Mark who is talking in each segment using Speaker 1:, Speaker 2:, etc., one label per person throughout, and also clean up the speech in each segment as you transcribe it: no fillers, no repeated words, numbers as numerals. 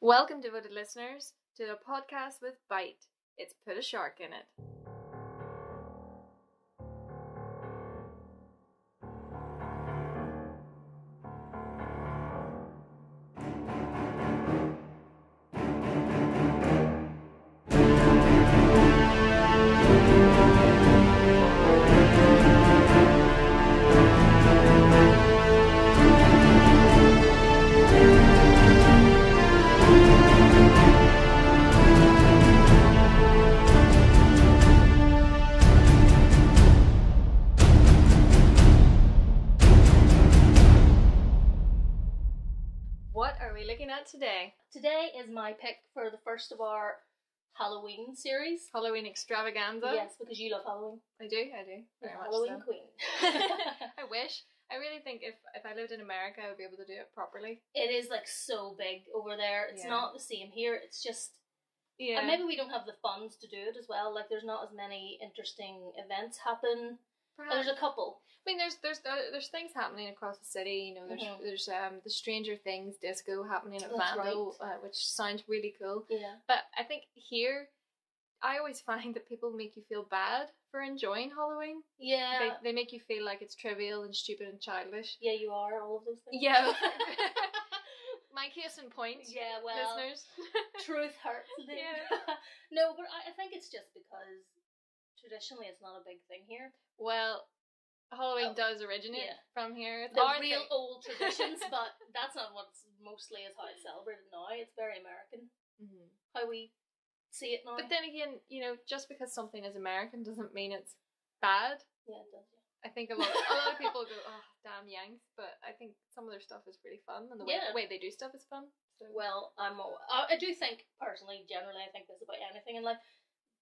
Speaker 1: Welcome, devoted listeners, to a podcast with Bite. It's put a shark in it. What are we looking at today?
Speaker 2: Today is my pick for the first of our Halloween series.
Speaker 1: Halloween extravaganza?
Speaker 2: Yes, because you love Halloween.
Speaker 1: I do. Very much
Speaker 2: Halloween
Speaker 1: so.
Speaker 2: queen.
Speaker 1: I wish. I really think if I lived in America, I would be able to do it properly.
Speaker 2: It is like so big over there. It's not the same here. It's just...
Speaker 1: Yeah.
Speaker 2: And maybe we don't have the funds to do it as well. Like, there's not as many interesting events happen. There's a couple.
Speaker 1: I mean, there's things happening across the city. You know, there's the Stranger Things disco happening at Vando, which sounds really cool.
Speaker 2: Yeah.
Speaker 1: But I think here, I always find that people make you feel bad for enjoying Halloween.
Speaker 2: Yeah.
Speaker 1: They make you feel like it's trivial and stupid and childish.
Speaker 2: Yeah, you are, all of those things.
Speaker 1: Yeah. My case in point,
Speaker 2: yeah, well,
Speaker 1: listeners.
Speaker 2: Truth hurts.
Speaker 1: Yeah.
Speaker 2: No, but I think it's just because traditionally it's not a big thing here.
Speaker 1: Well, Halloween does originate from here. It's
Speaker 2: the
Speaker 1: our
Speaker 2: real
Speaker 1: thing.
Speaker 2: old traditions, but that's not what's mostly is how it's celebrated now. It's very American.
Speaker 1: Mm-hmm.
Speaker 2: How we see it now.
Speaker 1: But then again, you know, just because something is American doesn't mean it's bad.
Speaker 2: Yeah, it does.
Speaker 1: I think a lot of people go, oh, damn Yanks, but I think some of their stuff is pretty fun, and the way they do stuff is fun. So.
Speaker 2: Well, I do think, personally, generally, I think this about anything in life,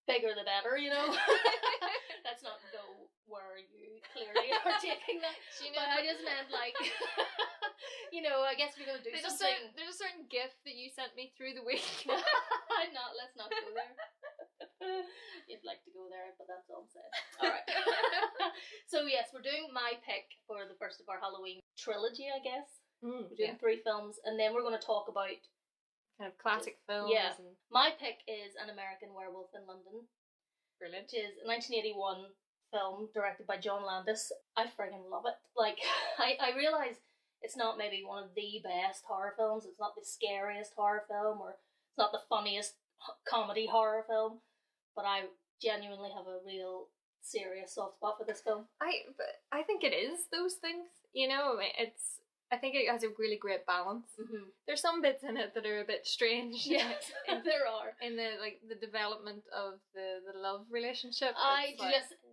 Speaker 2: bigger the better, you know? Let's not go where you clearly are taking that. But I just meant, like, you know, I guess we're going to do something.
Speaker 1: There's a certain gift that you sent me through the week.
Speaker 2: Let's not go there. You'd like to go there, but that's all I'm saying. Alright. So yes, we're doing my pick for the first of our Halloween trilogy, I guess. We're doing 3 films, and then we're going to talk about
Speaker 1: kind of classic films.
Speaker 2: Yeah. My pick is An American Werewolf in London.
Speaker 1: Brilliant.
Speaker 2: Which is a 1981 film directed by John Landis. I friggin' love it. Like, I realise it's not maybe one of the best horror films. It's not the scariest horror film, or it's not the funniest comedy horror film, but I genuinely have a real serious soft spot for this film.
Speaker 1: I think it is those things. You know, I think it has a really great balance. Mm-hmm. There's some bits in it that are a bit strange.
Speaker 2: Yes, there are.
Speaker 1: In the development of the love relationship.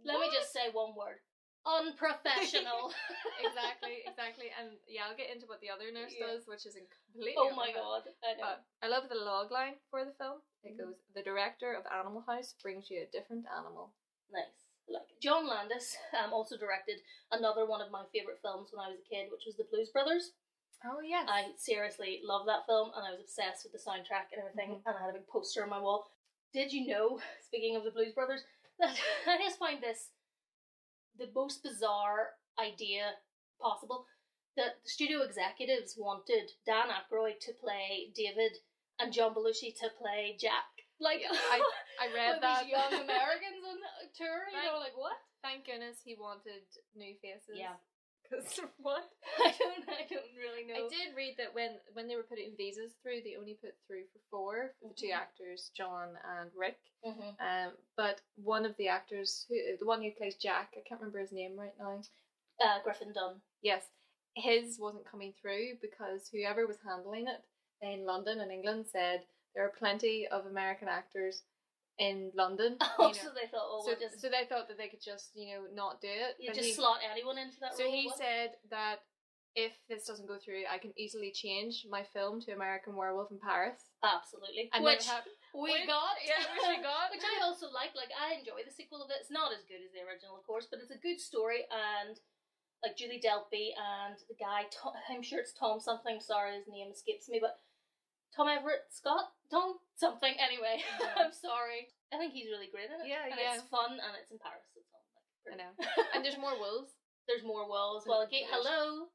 Speaker 2: Let me just say one word. Unprofessional.
Speaker 1: Exactly. And yeah, I'll get into what the other nurse does, which is completely
Speaker 2: Oh my god, I know.
Speaker 1: But I love the log line for the film. It goes, the director of Animal House brings you a different animal.
Speaker 2: Nice. Like it. John Landis also directed another one of my favourite films when I was a kid, which was The Blues Brothers.
Speaker 1: Oh yes.
Speaker 2: I seriously love that film, and I was obsessed with the soundtrack and everything, and I had a big poster on my wall. Did you know, speaking of The Blues Brothers, that I just find this the most bizarre idea possible, that the studio executives wanted Dan Aykroyd to play David and John Belushi to play Jack. Like,
Speaker 1: I read
Speaker 2: with
Speaker 1: that.
Speaker 2: these young Americans on tour, you know, like, what?
Speaker 1: Thank goodness he wanted new faces.
Speaker 2: Yeah.
Speaker 1: Because what?
Speaker 2: I don't really know.
Speaker 1: I did read that when they were putting visas through, they only put through for 4 for the 2 actors, John and Rick. Mm-hmm. But one of the actors, the one who plays Jack, I can't remember his name right now.
Speaker 2: Griffin Dunn.
Speaker 1: Yes, his wasn't coming through because whoever was handling it in London and England said there are plenty of American actors in London.
Speaker 2: Oh, so they thought,
Speaker 1: so they thought that they could just, not do it.
Speaker 2: You just slot anyone into that role.
Speaker 1: So he said that if this doesn't go through, I can easily change my film to American Werewolf in Paris.
Speaker 2: Absolutely.
Speaker 1: And
Speaker 2: which
Speaker 1: we got.
Speaker 2: Which I also like. Like, I enjoy the sequel of it. It's not as good as the original, of course, but it's a good story, and like Julie Delpy and the guy, I'm sure it's Tom something, sorry his name escapes me, but Tom Everett Scott? Tom something, anyway. Yeah. I'm sorry. I think he's really great in it.
Speaker 1: Yeah,
Speaker 2: and
Speaker 1: yeah.
Speaker 2: It's fun, and it's in Paris. It's all
Speaker 1: I know. And there's more wolves.
Speaker 2: There's more wolves. Well, okay, hello.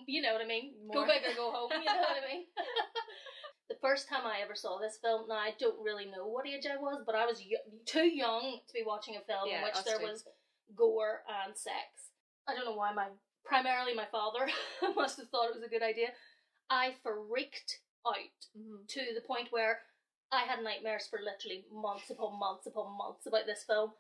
Speaker 2: You know what I mean? More. Go big or go home, you know what I mean? the first time I ever saw this film, now I don't really know what age I was, but I was too young to be watching a film in which there was gore and sex. I don't know why primarily my father must have thought it was a good idea. I freaked out to the point where I had nightmares for literally months upon months upon months about this film.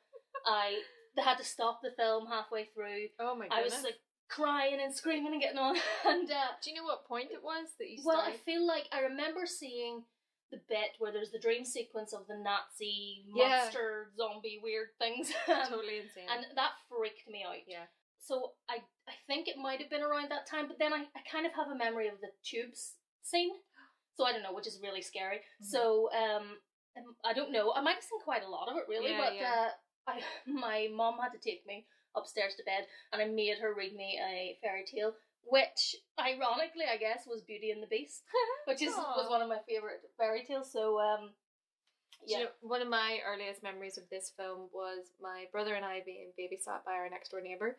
Speaker 2: They had to stop the film halfway through.
Speaker 1: Oh my goodness.
Speaker 2: I was like crying and screaming and getting on. And
Speaker 1: do you know what point it was that you started?
Speaker 2: Well, I feel like I remember seeing the bit where there's the dream sequence of the Nazi monster zombie weird things.
Speaker 1: Totally insane.
Speaker 2: And that freaked me out.
Speaker 1: Yeah.
Speaker 2: So I think it might have been around that time, but then I kind of have a memory of the tubes scene. So I don't know, which is really scary. So I don't know. I might have seen quite a lot of it really, my mom had to take me upstairs to bed and I made her read me a fairy tale, which ironically I guess was Beauty and the Beast, which was one of my favourite fairy tales. So
Speaker 1: You know, one of my earliest memories of this film was my brother and I being babysat by our next door neighbour.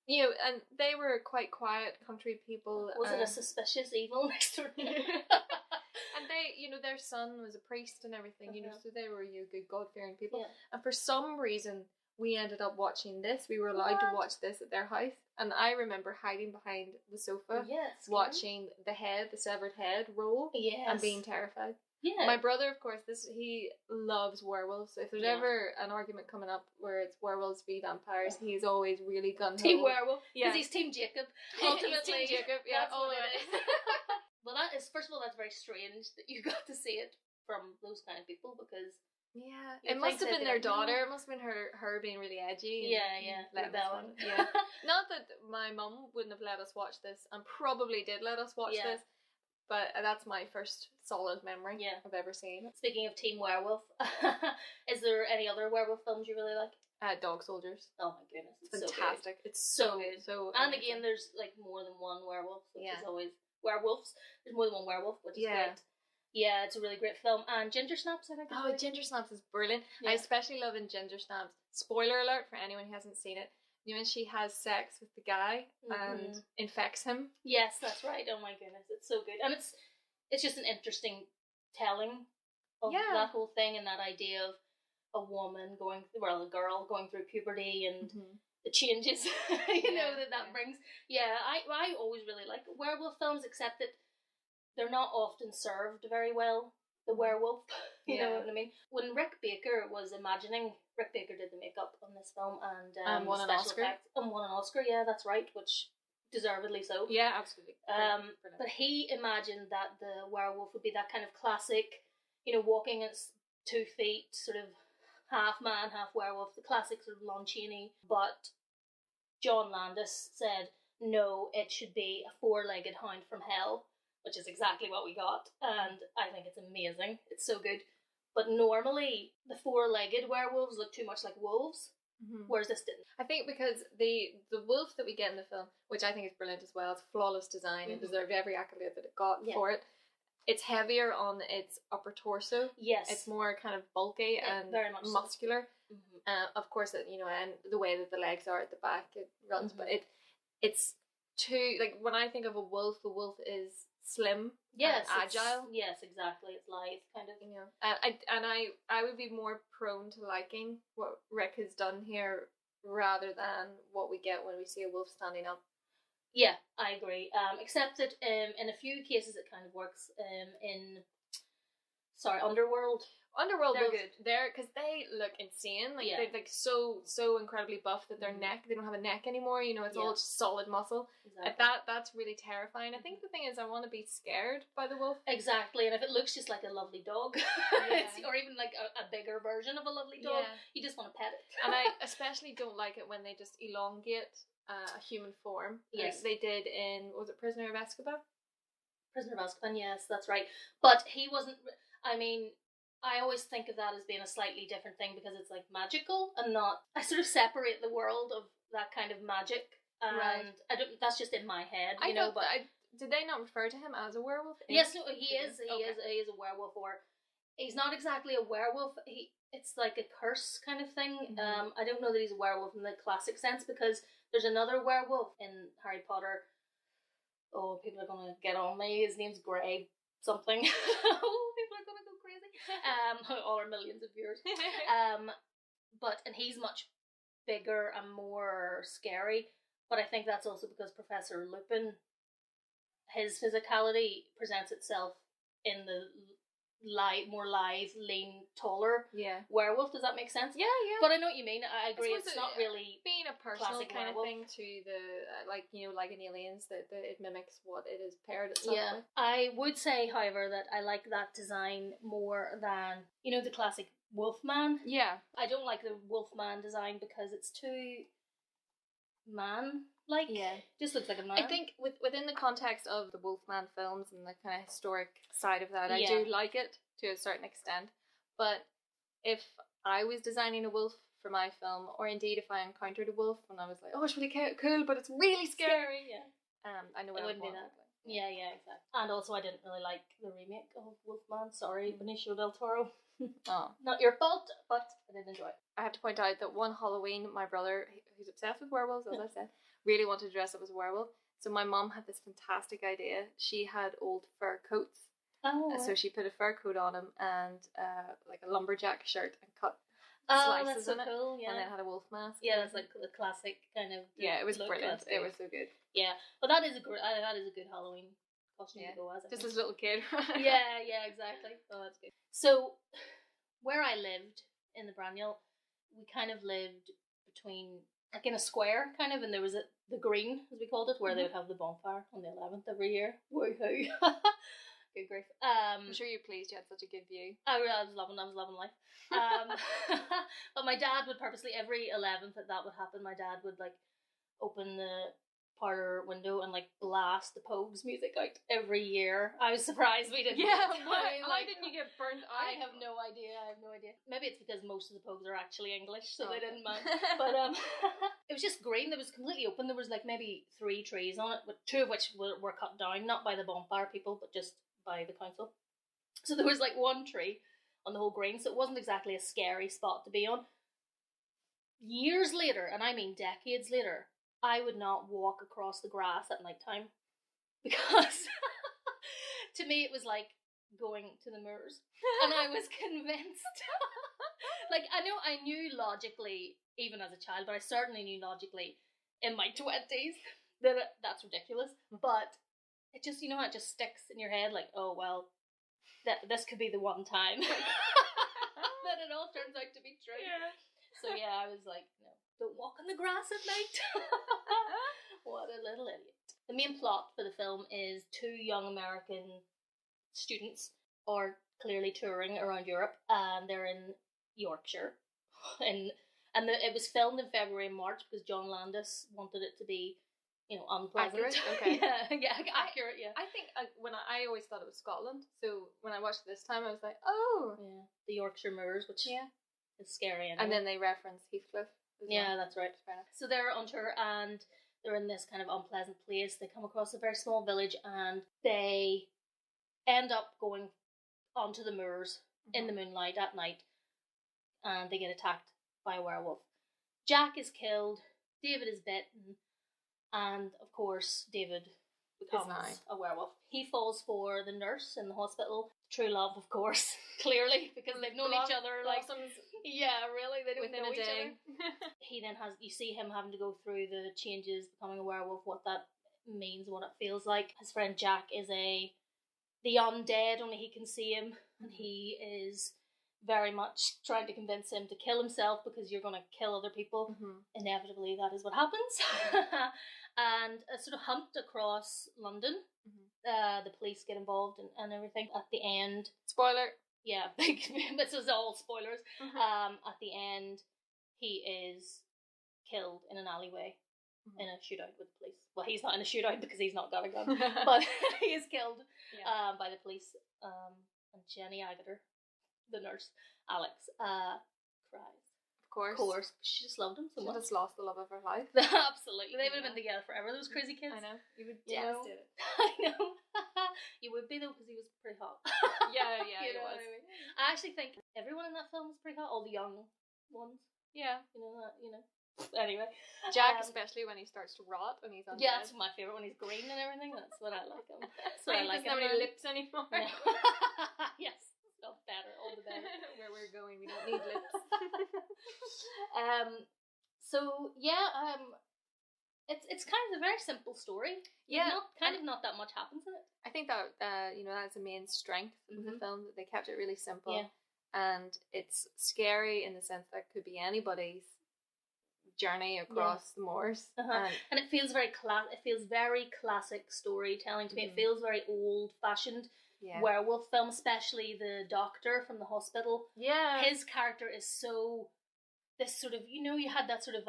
Speaker 1: You know, and they were quite quiet country people.
Speaker 2: Was it a suspicious evil next door neighbour?
Speaker 1: And they, you know, their son was a priest and everything, you know, so they were good God-fearing people.
Speaker 2: Yeah.
Speaker 1: And for some reason, we ended up watching this. We were allowed to watch this at their house. And I remember hiding behind the sofa, watching the severed head roll, and being terrified.
Speaker 2: Yeah.
Speaker 1: My brother, of course, he loves werewolves. So if there's ever an argument coming up where it's werewolves v vampires, he's always really gun-ho.
Speaker 2: Team werewolf. Because he's Team Jacob. Ultimately.
Speaker 1: He's Team Jacob, yeah.
Speaker 2: That's what it is. Well, that is, first of all, that's very strange that you got to see it from those kind of people, because...
Speaker 1: Yeah, it must have been their daughter. It must have been her being really edgy.
Speaker 2: Rebelling.
Speaker 1: Yeah. Not that my mum wouldn't have let us watch this, and probably did let us watch this, but that's my first solid memory I've ever seen.
Speaker 2: Speaking of Team Werewolf, is there any other werewolf films you really like?
Speaker 1: Dog Soldiers.
Speaker 2: Oh my goodness,
Speaker 1: it's fantastic. So it's so good. So
Speaker 2: and again, there's like more than one werewolf, which is always werewolves. There's more than one werewolf, which is great. Yeah, it's a really great film. And Ginger Snaps, I think.
Speaker 1: Oh, Ginger Snaps is brilliant. I especially love in Ginger Snaps. Spoiler alert for anyone who hasn't seen it. You know, when she has sex with the guy and infects him.
Speaker 2: Yes, that's right. Oh my goodness, it's so good, and it's just an interesting telling of that whole thing and that idea of a woman a girl going through puberty and the changes that brings. Yeah, I always really like werewolf films, except that they're not often served very well. The werewolf, you know what I mean? When Rick Baker did the makeup on this film and
Speaker 1: won an Oscar.
Speaker 2: And won an Oscar, yeah, that's right, which deservedly so.
Speaker 1: Yeah, absolutely.
Speaker 2: But he imagined that the werewolf would be that kind of classic, you know, walking at 2 feet, sort of half man, half werewolf, the classic sort of Lon Chaney. But John Landis said, no, it should be a 4-legged hound from hell, which is exactly what we got, and I think it's amazing. It's so good. But normally, the 4-legged werewolves look too much like wolves, whereas this didn't.
Speaker 1: I think because the wolf that we get in the film, which I think is brilliant as well, it's flawless design, it deserved every accolade that it got for it. It's heavier on its upper torso.
Speaker 2: Yes.
Speaker 1: It's more kind of bulky and
Speaker 2: very much
Speaker 1: muscular. So. Of course, you know, and the way that the legs are at the back, it runs, but it's too, like, when I think of a wolf is slim, agile.
Speaker 2: Yes, exactly. It's lithe, kind of.
Speaker 1: You know, I would be more prone to liking what Rick has done here rather than what we get when we see a wolf standing up.
Speaker 2: Yeah, I agree. Except that in a few cases it kind of works. Underworld.
Speaker 1: Underworld,
Speaker 2: they're good.
Speaker 1: Because they look insane. Like they're like so incredibly buff that their neck, they don't have a neck anymore. You know, it's all just solid muscle. Exactly. That's really terrifying. I think the thing is, I want to be scared by the wolf.
Speaker 2: Exactly, and if it looks just like a lovely dog, or even like a bigger version of a lovely dog, you just want to pet it.
Speaker 1: And I especially don't like it when they just elongate a human form.
Speaker 2: Yes,
Speaker 1: like they did in, was it Prisoner of Azkaban?
Speaker 2: Prisoner of Azkaban, yes, that's right. But he wasn't. I mean, I always think of that as being a slightly different thing because it's like magical and not. I sort of separate the world of that kind of magic, and I don't. That's just in my head, you know. But
Speaker 1: did they not refer to him as a werewolf?
Speaker 2: Yes, no, he is. He is a werewolf, or he's not exactly a werewolf. It's like a curse kind of thing. I don't know that he's a werewolf in the classic sense because there's another werewolf in Harry Potter. Oh, people are gonna get on me. His name's Grey something. Oh, people are gonna go crazy. All our millions of viewers. And he's much bigger and more scary. But I think that's also because Professor Lupin, his physicality presents itself in the more lithe, lean, taller werewolf. Does that make sense?
Speaker 1: Yeah.
Speaker 2: But I know what you mean. I agree. It's not really
Speaker 1: being a personal kind
Speaker 2: werewolf.
Speaker 1: of thing to the like in Aliens that it mimics what it is paired itself with.
Speaker 2: I would say, however, that I like that design more than the classic Wolfman.
Speaker 1: Yeah,
Speaker 2: I don't like the Wolfman design because it's too man-like.
Speaker 1: Yeah,
Speaker 2: just looks like a man.
Speaker 1: I think within the context of the Wolfman films and the kind of historic side of that, I do like it to a certain extent. But if I was designing a wolf for my film, or indeed if I encountered a wolf and I was like, oh, it's really cool, but it's really scary. I know what I would want.
Speaker 2: Yeah, exactly. And also, I didn't really like the remake of Wolfman. Sorry, Benicio del Toro.
Speaker 1: Oh,
Speaker 2: not your fault, but I did enjoy it.
Speaker 1: I have to point out that one Halloween, my brother, who's obsessed with werewolves, as I said, really wanted to dress up as a werewolf. So my mum had this fantastic idea. She had old fur coats.
Speaker 2: Oh.
Speaker 1: So she put a fur coat on him and like a lumberjack shirt and cut
Speaker 2: that's
Speaker 1: slices
Speaker 2: so
Speaker 1: in it.
Speaker 2: cool, yeah.
Speaker 1: And then had a wolf mask.
Speaker 2: Yeah, that's like the classic kind of.
Speaker 1: Yeah, it was brilliant. It was so good.
Speaker 2: Yeah, but that is a good Halloween costume to go as.
Speaker 1: Just as a little kid.
Speaker 2: yeah, exactly. Oh, that's good. So, where I lived in the Branyel, we kind of lived between, like in a square, kind of, and there was the green, as we called it, where they would have the bonfire on the 11th every year. Woohoo! Good grief.
Speaker 1: I'm sure you're pleased you had such a good view.
Speaker 2: I was loving life. But my dad would purposely, every 11th that would happen, my dad would like open the parlour window and like blast the Pogues music out every year. I was surprised we didn't.
Speaker 1: Yeah, why didn't you get burnt out?
Speaker 2: I have no idea. Maybe it's because most of the Pogues are actually English, so they didn't mind. But it was just green. It was completely open. There was like maybe 3 trees on it, but 2 of which were cut down, not by the bonfire people, but just by the council. So there was like 1 tree on the whole green, so it wasn't exactly a scary spot to be on. Years later, and I mean decades later, I would not walk across the grass at night time because to me it was like going to the moors, and I was convinced. Like I knew logically, even as a child, but I certainly knew logically in my 20s that that's ridiculous. But it just, it just sticks in your head like, oh well, that this could be the one time that it all turns out to be true. Yeah. So yeah, I was like, no, don't walk on the grass at night. What a little idiot. The main plot for the film is 2 young American students are clearly touring around Europe, and they're in Yorkshire. And it was filmed in February and March because John Landis wanted it to be, unpleasant.
Speaker 1: Accurate? Okay.
Speaker 2: yeah, accurate, yeah.
Speaker 1: I think when I always thought it was Scotland, so when I watched it this time I was like, oh.
Speaker 2: Yeah, the Yorkshire moors, which is scary. Anyway.
Speaker 1: And then they reference Heathcliff.
Speaker 2: Yeah, that's right. So they're on tour and they're in this kind of unpleasant place. They come across a very small village and they end up going onto the moors in the moonlight at night, and they get attacked by a werewolf. Jack is killed, David is bitten, and of course David becomes a werewolf. He falls for the nurse in the hospital. True love, of course, clearly, because they've known each other like really, they don't know each other. He then you see him having to go through the changes, becoming a werewolf, what that means, what it feels like. His friend Jack is the undead, only he can see him, and he is very much trying to convince him to kill himself because you're going to kill other people. Inevitably, that is what happens. And a sort of hunt across London. The police get involved and everything. At the end,
Speaker 1: spoiler. Yeah,
Speaker 2: this is all spoilers. At the end, he is killed in an alleyway in a shootout with the police. Well, he's not in a shootout because he's not got a gun, but he is killed by the police. And Jenny Agutter, the nurse, Alex, cries.
Speaker 1: Of course.
Speaker 2: She just loved him so much.
Speaker 1: She just lost the love of her life.
Speaker 2: Absolutely. They would have been together forever, those crazy kids.
Speaker 1: I know. You would devastate it.
Speaker 2: I know. You would be, though, because he was pretty hot.
Speaker 1: Yeah,
Speaker 2: you know
Speaker 1: what
Speaker 2: I mean? I actually think everyone in that film was pretty hot. All the young ones.
Speaker 1: Yeah.
Speaker 2: You know that, Anyway.
Speaker 1: Jack, especially when he starts to rot and he's on
Speaker 2: Yeah, that's my favourite, when he's green and everything. That's what I like him. That's what I like him.
Speaker 1: He doesn't have any lips anymore.
Speaker 2: No. Yes, not better, all the better.
Speaker 1: Where we're going, we don't need lips.
Speaker 2: So yeah, it's kind of a very simple story.
Speaker 1: Yeah,
Speaker 2: Not that much happens in it.
Speaker 1: I think that that's the main strength of the film, that they kept it really simple.
Speaker 2: Yeah.
Speaker 1: And it's scary in the sense that it could be anybody's journey across the moors.
Speaker 2: And it feels very classic storytelling to me. It feels very old fashioned werewolf film, especially the doctor from the hospital.
Speaker 1: Yeah.
Speaker 2: His character is so, this sort of, you had that sort of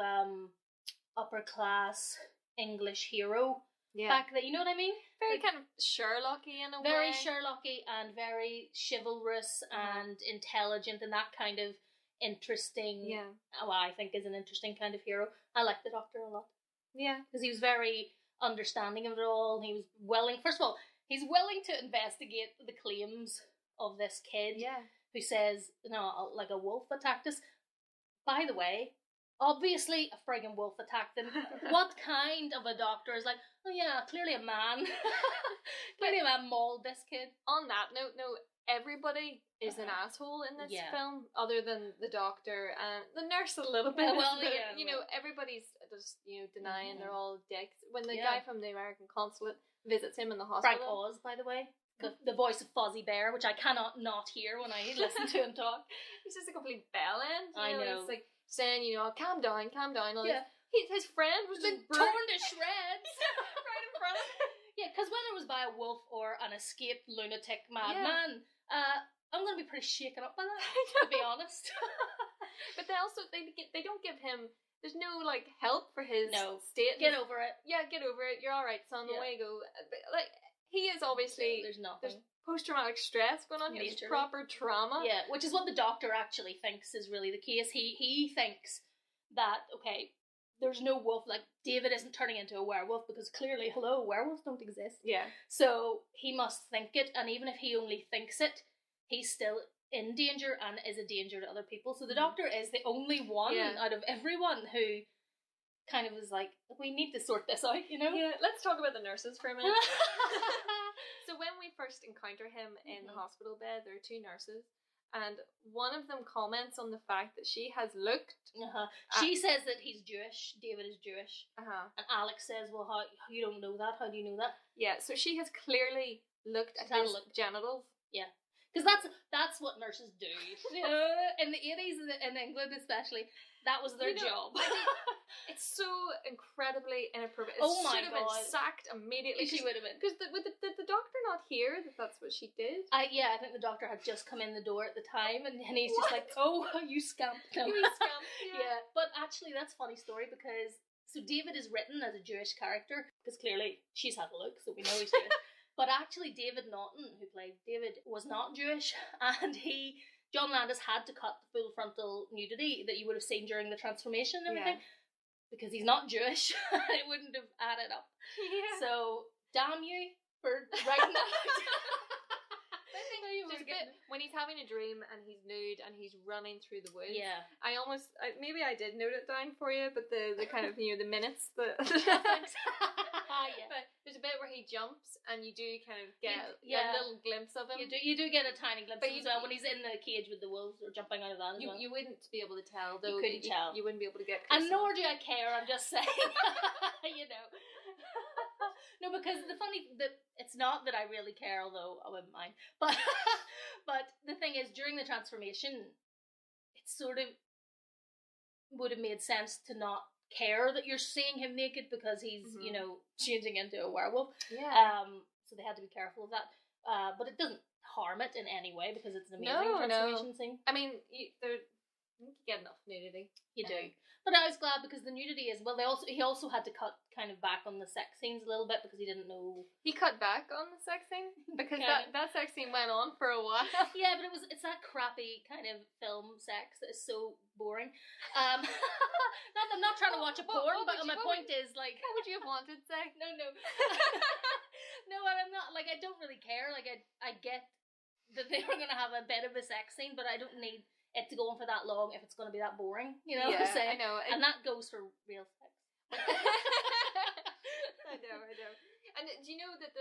Speaker 2: upper class English hero back then, you know what I mean?
Speaker 1: Very kind of Sherlocky in a way.
Speaker 2: Very Sherlocky and very chivalrous and intelligent, and that kind of interesting, I think is an interesting kind of hero. I like the Doctor a lot. Yeah. Because he was very understanding of it all. He was willing, first of all, he's willing to investigate the claims of this kid who says, like a wolf attacked us. By the way, obviously a friggin' wolf attacked them. What kind of a doctor is like, oh yeah, clearly a man. Clearly a man mauled this kid.
Speaker 1: On that note, no, everybody is an asshole in this film, other than the doctor and the nurse a little bit. Everybody's just denying they're all dicks. When the guy from the American consulate visits him in the hospital,
Speaker 2: Frank Oz, by the way, the voice of Fozzie Bear, which I cannot not hear when I listen to him talk.
Speaker 1: He's just a complete bellend.
Speaker 2: I know.
Speaker 1: He's like saying, calm down. His friend was
Speaker 2: been torn to shreds
Speaker 1: right in front of him.
Speaker 2: Yeah, because whether it was by a wolf or an escaped lunatic madman, I'm going to be pretty shaken up by that, to be honest.
Speaker 1: But they also, they don't give him, there's no, help for his state.
Speaker 2: Get over it.
Speaker 1: Yeah, get over it. You're alright, son, away you go. But, he is obviously,
Speaker 2: there's nothing.
Speaker 1: There's post-traumatic stress going on. There's proper trauma.
Speaker 2: Yeah, which is what the doctor actually thinks is really the case. He thinks that, okay, there's no wolf, David isn't turning into a werewolf because clearly, werewolves don't exist. Yeah. So he must think it, and even if he only thinks it, he's still in danger and is a danger to other people. So the doctor is the only one out of everyone who kind of is like, we need to sort this out,
Speaker 1: Yeah, let's talk about the nurses for a minute. So when we first encounter him in the hospital bed, there are two nurses. And one of them comments on the fact that she has looked.
Speaker 2: She says that he's Jewish. David is Jewish. And Alex says, well, how you don't know that? How do you know that?
Speaker 1: Yeah, so she has clearly looked at his genitals.
Speaker 2: Yeah. Because that's what nurses do. In the 80s, in England especially, that was their job.
Speaker 1: It's so incredibly inappropriate.
Speaker 2: Oh my
Speaker 1: God. She should have been sacked immediately.
Speaker 2: She would have been.
Speaker 1: Because did the doctor not hear that that's what she did?
Speaker 2: I think the doctor had just come in the door at the time, and he's just like, oh, you scamp. No.
Speaker 1: You scamp,
Speaker 2: yeah. But actually, that's a funny story because, so David is written as a Jewish character, because clearly she's had a look, so we know he's Jewish. But actually, David Naughton, who played David, was not Jewish, and John Landis had to cut the full frontal nudity that you would have seen during the transformation and everything, because he's not Jewish. It wouldn't have added up. Yeah. So, damn you for writing that out.
Speaker 1: When he's having a dream and he's nude and he's running through the woods.
Speaker 2: Yeah.
Speaker 1: Maybe I did note it down for you, but the kind of, the minutes. But there's a bit where he jumps and you do kind of get a little glimpse of him.
Speaker 2: You do get a tiny glimpse of him as well when he's in the cage with the wolves or jumping out of that as well.
Speaker 1: You wouldn't be able to tell, though.
Speaker 2: You couldn't tell.
Speaker 1: You wouldn't be able to get
Speaker 2: close. And nor do I care, I'm just saying. No, because it's not that I really care, although I wouldn't mind. But the thing is, during the transformation, it sort of would have made sense to not care that you're seeing him naked because he's, changing into a werewolf.
Speaker 1: Yeah.
Speaker 2: So they had to be careful of that. But it doesn't harm it in any way because it's an amazing transformation scene.
Speaker 1: I mean, you get enough nudity.
Speaker 2: You do. But I was glad because the nudity is, he also had to cut kind of back on the sex scenes a little bit because he didn't know.
Speaker 1: He cut back on the sex scene? Because that sex scene went on for a while.
Speaker 2: Yeah, but it's that crappy kind of film sex that is so boring. I'm not trying to watch a porn, but my point is, what
Speaker 1: would you have wanted, say?
Speaker 2: No. No, and I'm not, I don't really care. I get that they were going to have a bit of a sex scene, but I don't need it to go on for that long if it's going to be that boring, you know?
Speaker 1: Yeah,
Speaker 2: So,
Speaker 1: I know.
Speaker 2: and that goes for real sex.
Speaker 1: I know. And do you know that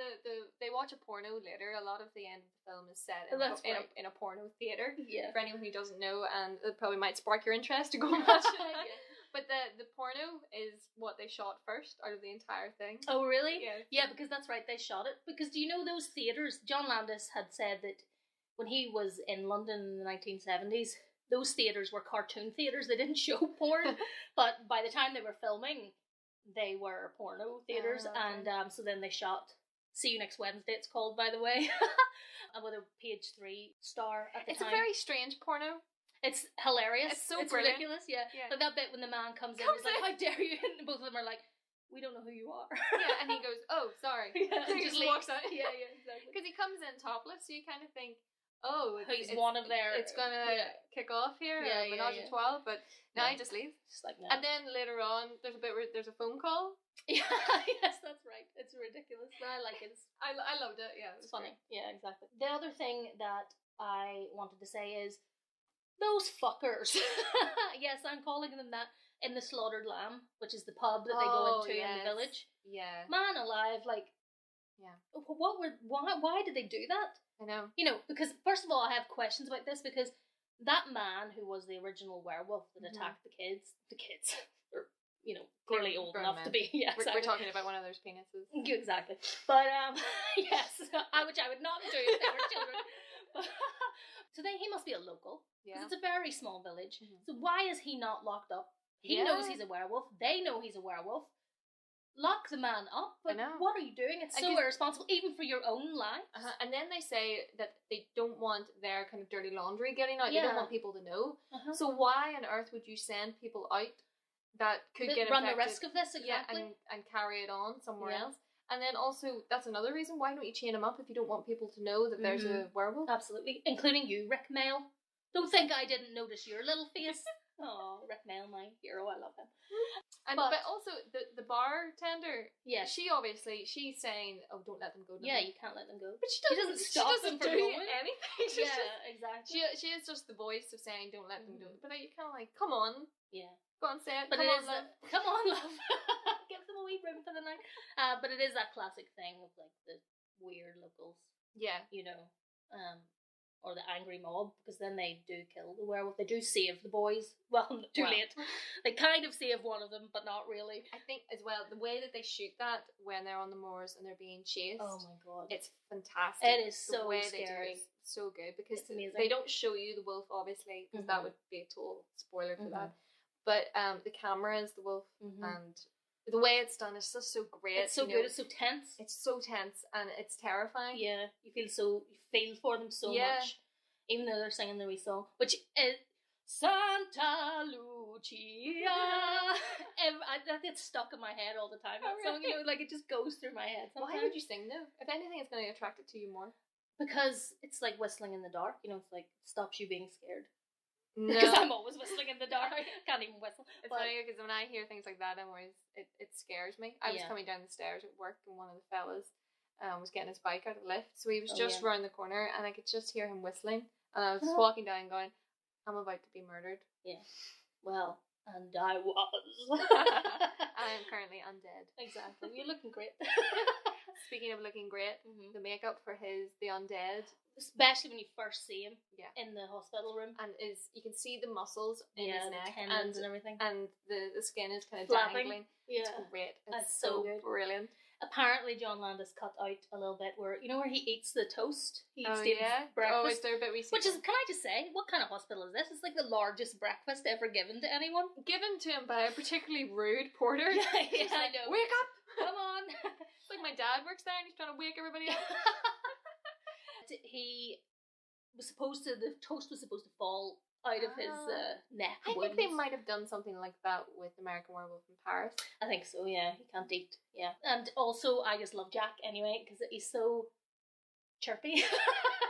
Speaker 1: they watch a porno later? A lot of the end of the film is set in a porno theater.
Speaker 2: Yeah.
Speaker 1: For anyone who doesn't know, and it probably might spark your interest to go and watch it.
Speaker 2: Yeah.
Speaker 1: But the porno is what they shot first out of the entire thing.
Speaker 2: Oh, really?
Speaker 1: Yeah.
Speaker 2: Yeah, because that's right, they shot it. Because do you know those theatres? John Landis had said that when he was in London in the 1970s, those theatres were cartoon theatres. They didn't show porn, but by the time they were filming, they were porno theatres,
Speaker 1: okay.
Speaker 2: and so then they shot See You Next Wednesday, it's called, by the way, with a page 3 star at the time.
Speaker 1: It's a very strange porno.
Speaker 2: It's hilarious.
Speaker 1: It's so brilliant.
Speaker 2: Ridiculous, yeah. Like that bit when the man comes in, he's like, how dare you? And both of them are like, we don't know who you are.
Speaker 1: Yeah, and he goes, oh, sorry.
Speaker 2: Yeah,
Speaker 1: he just walks out.
Speaker 2: Yeah, exactly.
Speaker 1: Because he comes in topless, so you kind of think, oh,
Speaker 2: he's one of their...
Speaker 1: It's going to kick off here,
Speaker 2: yeah,
Speaker 1: Menage a 12, but now he just leaves.
Speaker 2: Just like that.
Speaker 1: And then later on, there's a bit where there's a phone call.
Speaker 2: Yeah, yes, that's right. It's ridiculous, but I like it.
Speaker 1: I loved it, yeah.
Speaker 2: It's funny. Great. Yeah, exactly. The other thing that I wanted to say is, those fuckers. Yes, I'm calling them that, in the Slaughtered Lamb, which is the pub that they go into in the village.
Speaker 1: Yeah.
Speaker 2: Man alive, like...
Speaker 1: Yeah.
Speaker 2: Why did they do that?
Speaker 1: I know.
Speaker 2: You know, because first of all, I have questions about this, because that man who was the original werewolf that attacked the kids, are, you know, clearly old enough to be. Yeah, exactly.
Speaker 1: We're talking about one of those penises.
Speaker 2: Exactly. But yes, which I would not do if they were children. So then he must be a local, because it's a very small village. So why is he not locked up? He knows he's a werewolf. They know he's a werewolf. Lock the man up. But what are you doing? It's so irresponsible, even for your own life.
Speaker 1: And then they say that they don't want their kind of dirty laundry getting out. They don't want people to know. So why on earth would you send people out that could get
Speaker 2: run
Speaker 1: infected,
Speaker 2: the risk of this? Exactly.
Speaker 1: Yeah, and carry it on somewhere else. And then also, that's another reason, why don't you chain him up if you don't want people to know that there's a werewolf?
Speaker 2: Absolutely. Including you, Rick Mail. Don't think I didn't notice your little face. Oh, Rick Mail, my hero, I love him.
Speaker 1: But also, the bartender,
Speaker 2: she
Speaker 1: she's saying, oh, don't let them go.
Speaker 2: Yeah, you can't let them go.
Speaker 1: But she doesn't stop them from doing anything.
Speaker 2: Exactly.
Speaker 1: She is just the voice of saying, don't let them do it. But you kind of like, come on.
Speaker 2: Yeah.
Speaker 1: Go on, say it.
Speaker 2: But come on, love. Give them a wee room for the night. But it is that classic thing of like the weird locals.
Speaker 1: Yeah.
Speaker 2: You know, or the angry mob, because then they do kill the werewolf. They do save the boys. Well, too late. They kind of save one of them, but not really.
Speaker 1: I think as well, the way that they shoot that when they're on the moors and they're being chased.
Speaker 2: Oh my god.
Speaker 1: It's fantastic.
Speaker 2: It is so
Speaker 1: the way
Speaker 2: scary.
Speaker 1: They do it is so good, because
Speaker 2: it's amazing.
Speaker 1: They don't show you the wolf, obviously, because that would be a total spoiler for that. But the camera is the wolf, and the way it's done is just so great.
Speaker 2: It's so good. It's so tense.
Speaker 1: It's so tense, and it's terrifying.
Speaker 2: Yeah, you feel for them so much, even though they're singing the wee song, which is Santa Lucia. That gets stuck in my head all the time. That song, you know, like it just goes through my head. Sometimes.
Speaker 1: Why would you sing though? If anything, it's going to attract it to you more.
Speaker 2: Because it's like whistling in the dark. You know, it's like it stops you being scared.
Speaker 1: No.
Speaker 2: Because I'm always whistling in the dark. I can't even whistle.
Speaker 1: It's funny because when I hear things like that, it scares me. I was coming down the stairs at work, and one of the fellas was getting his bike out of the lift, so he was just round the corner, and I could just hear him whistling, and I was just walking down going, I'm about to be murdered. Yeah.
Speaker 2: Well, and I was.
Speaker 1: I am currently undead.
Speaker 2: Exactly. You're looking great.
Speaker 1: Speaking of looking great, the makeup for the undead,
Speaker 2: especially when you first see him in the hospital room,
Speaker 1: and you can see the muscles in his neck
Speaker 2: and everything,
Speaker 1: and the skin is kind of
Speaker 2: flapping.
Speaker 1: dangling. Yeah, it's great. It's
Speaker 2: so
Speaker 1: good. Brilliant.
Speaker 2: Apparently, John Landis cut out a little bit where where he eats the toast. He eats breakfast.
Speaker 1: Oh, is there a bit we see?
Speaker 2: Which is, can I just say, what kind of hospital is this? It's like the largest breakfast ever given to anyone.
Speaker 1: Given to him by a particularly rude porter.
Speaker 2: Yeah, I know.
Speaker 1: Wake up!
Speaker 2: Come on.
Speaker 1: It's like my dad works there and he's trying to wake everybody up.
Speaker 2: The toast was supposed to fall out of his neck.
Speaker 1: I think they might have done something like that with American Werewolf in Paris.
Speaker 2: I think so, yeah. He can't eat, yeah. And also, I just love Jack anyway, because he's so chirpy.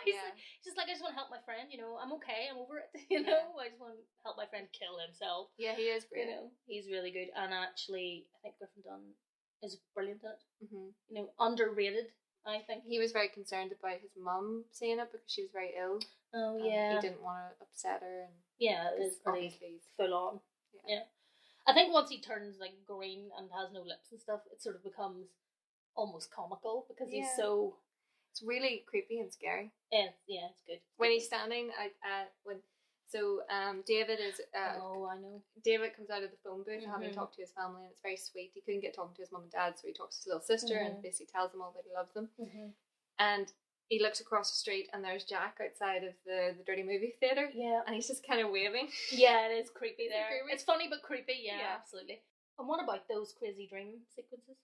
Speaker 2: He's just like, I just want to help my friend, I'm okay, I'm over it, I just want to help my friend kill himself.
Speaker 1: Yeah, he is great.
Speaker 2: He's really good, and actually, I think Griffin Dunn is brilliant at it. Underrated. I think.
Speaker 1: He was very concerned about his mum seeing it because she was very ill.
Speaker 2: Oh, yeah.
Speaker 1: He didn't want to upset her. And
Speaker 2: yeah, it is pretty full on. Yeah. I think once he turns like green and has no lips and stuff, it sort of becomes almost comical because he's so...
Speaker 1: It's really creepy and scary.
Speaker 2: Yeah, it's good.
Speaker 1: When he's standing David is...
Speaker 2: oh, I know.
Speaker 1: David comes out of the phone booth having to talk to his family, and it's very sweet. He couldn't get talking to his mum and dad, so he talks to his little sister and basically tells them all that he loves them. And he looks across the street and there's Jack outside of the Dirty Movie Theatre. Yeah. And he's just kind of waving.
Speaker 2: Yeah, it is creepy there. It's funny but creepy, yeah, absolutely. And what about those crazy dream sequences?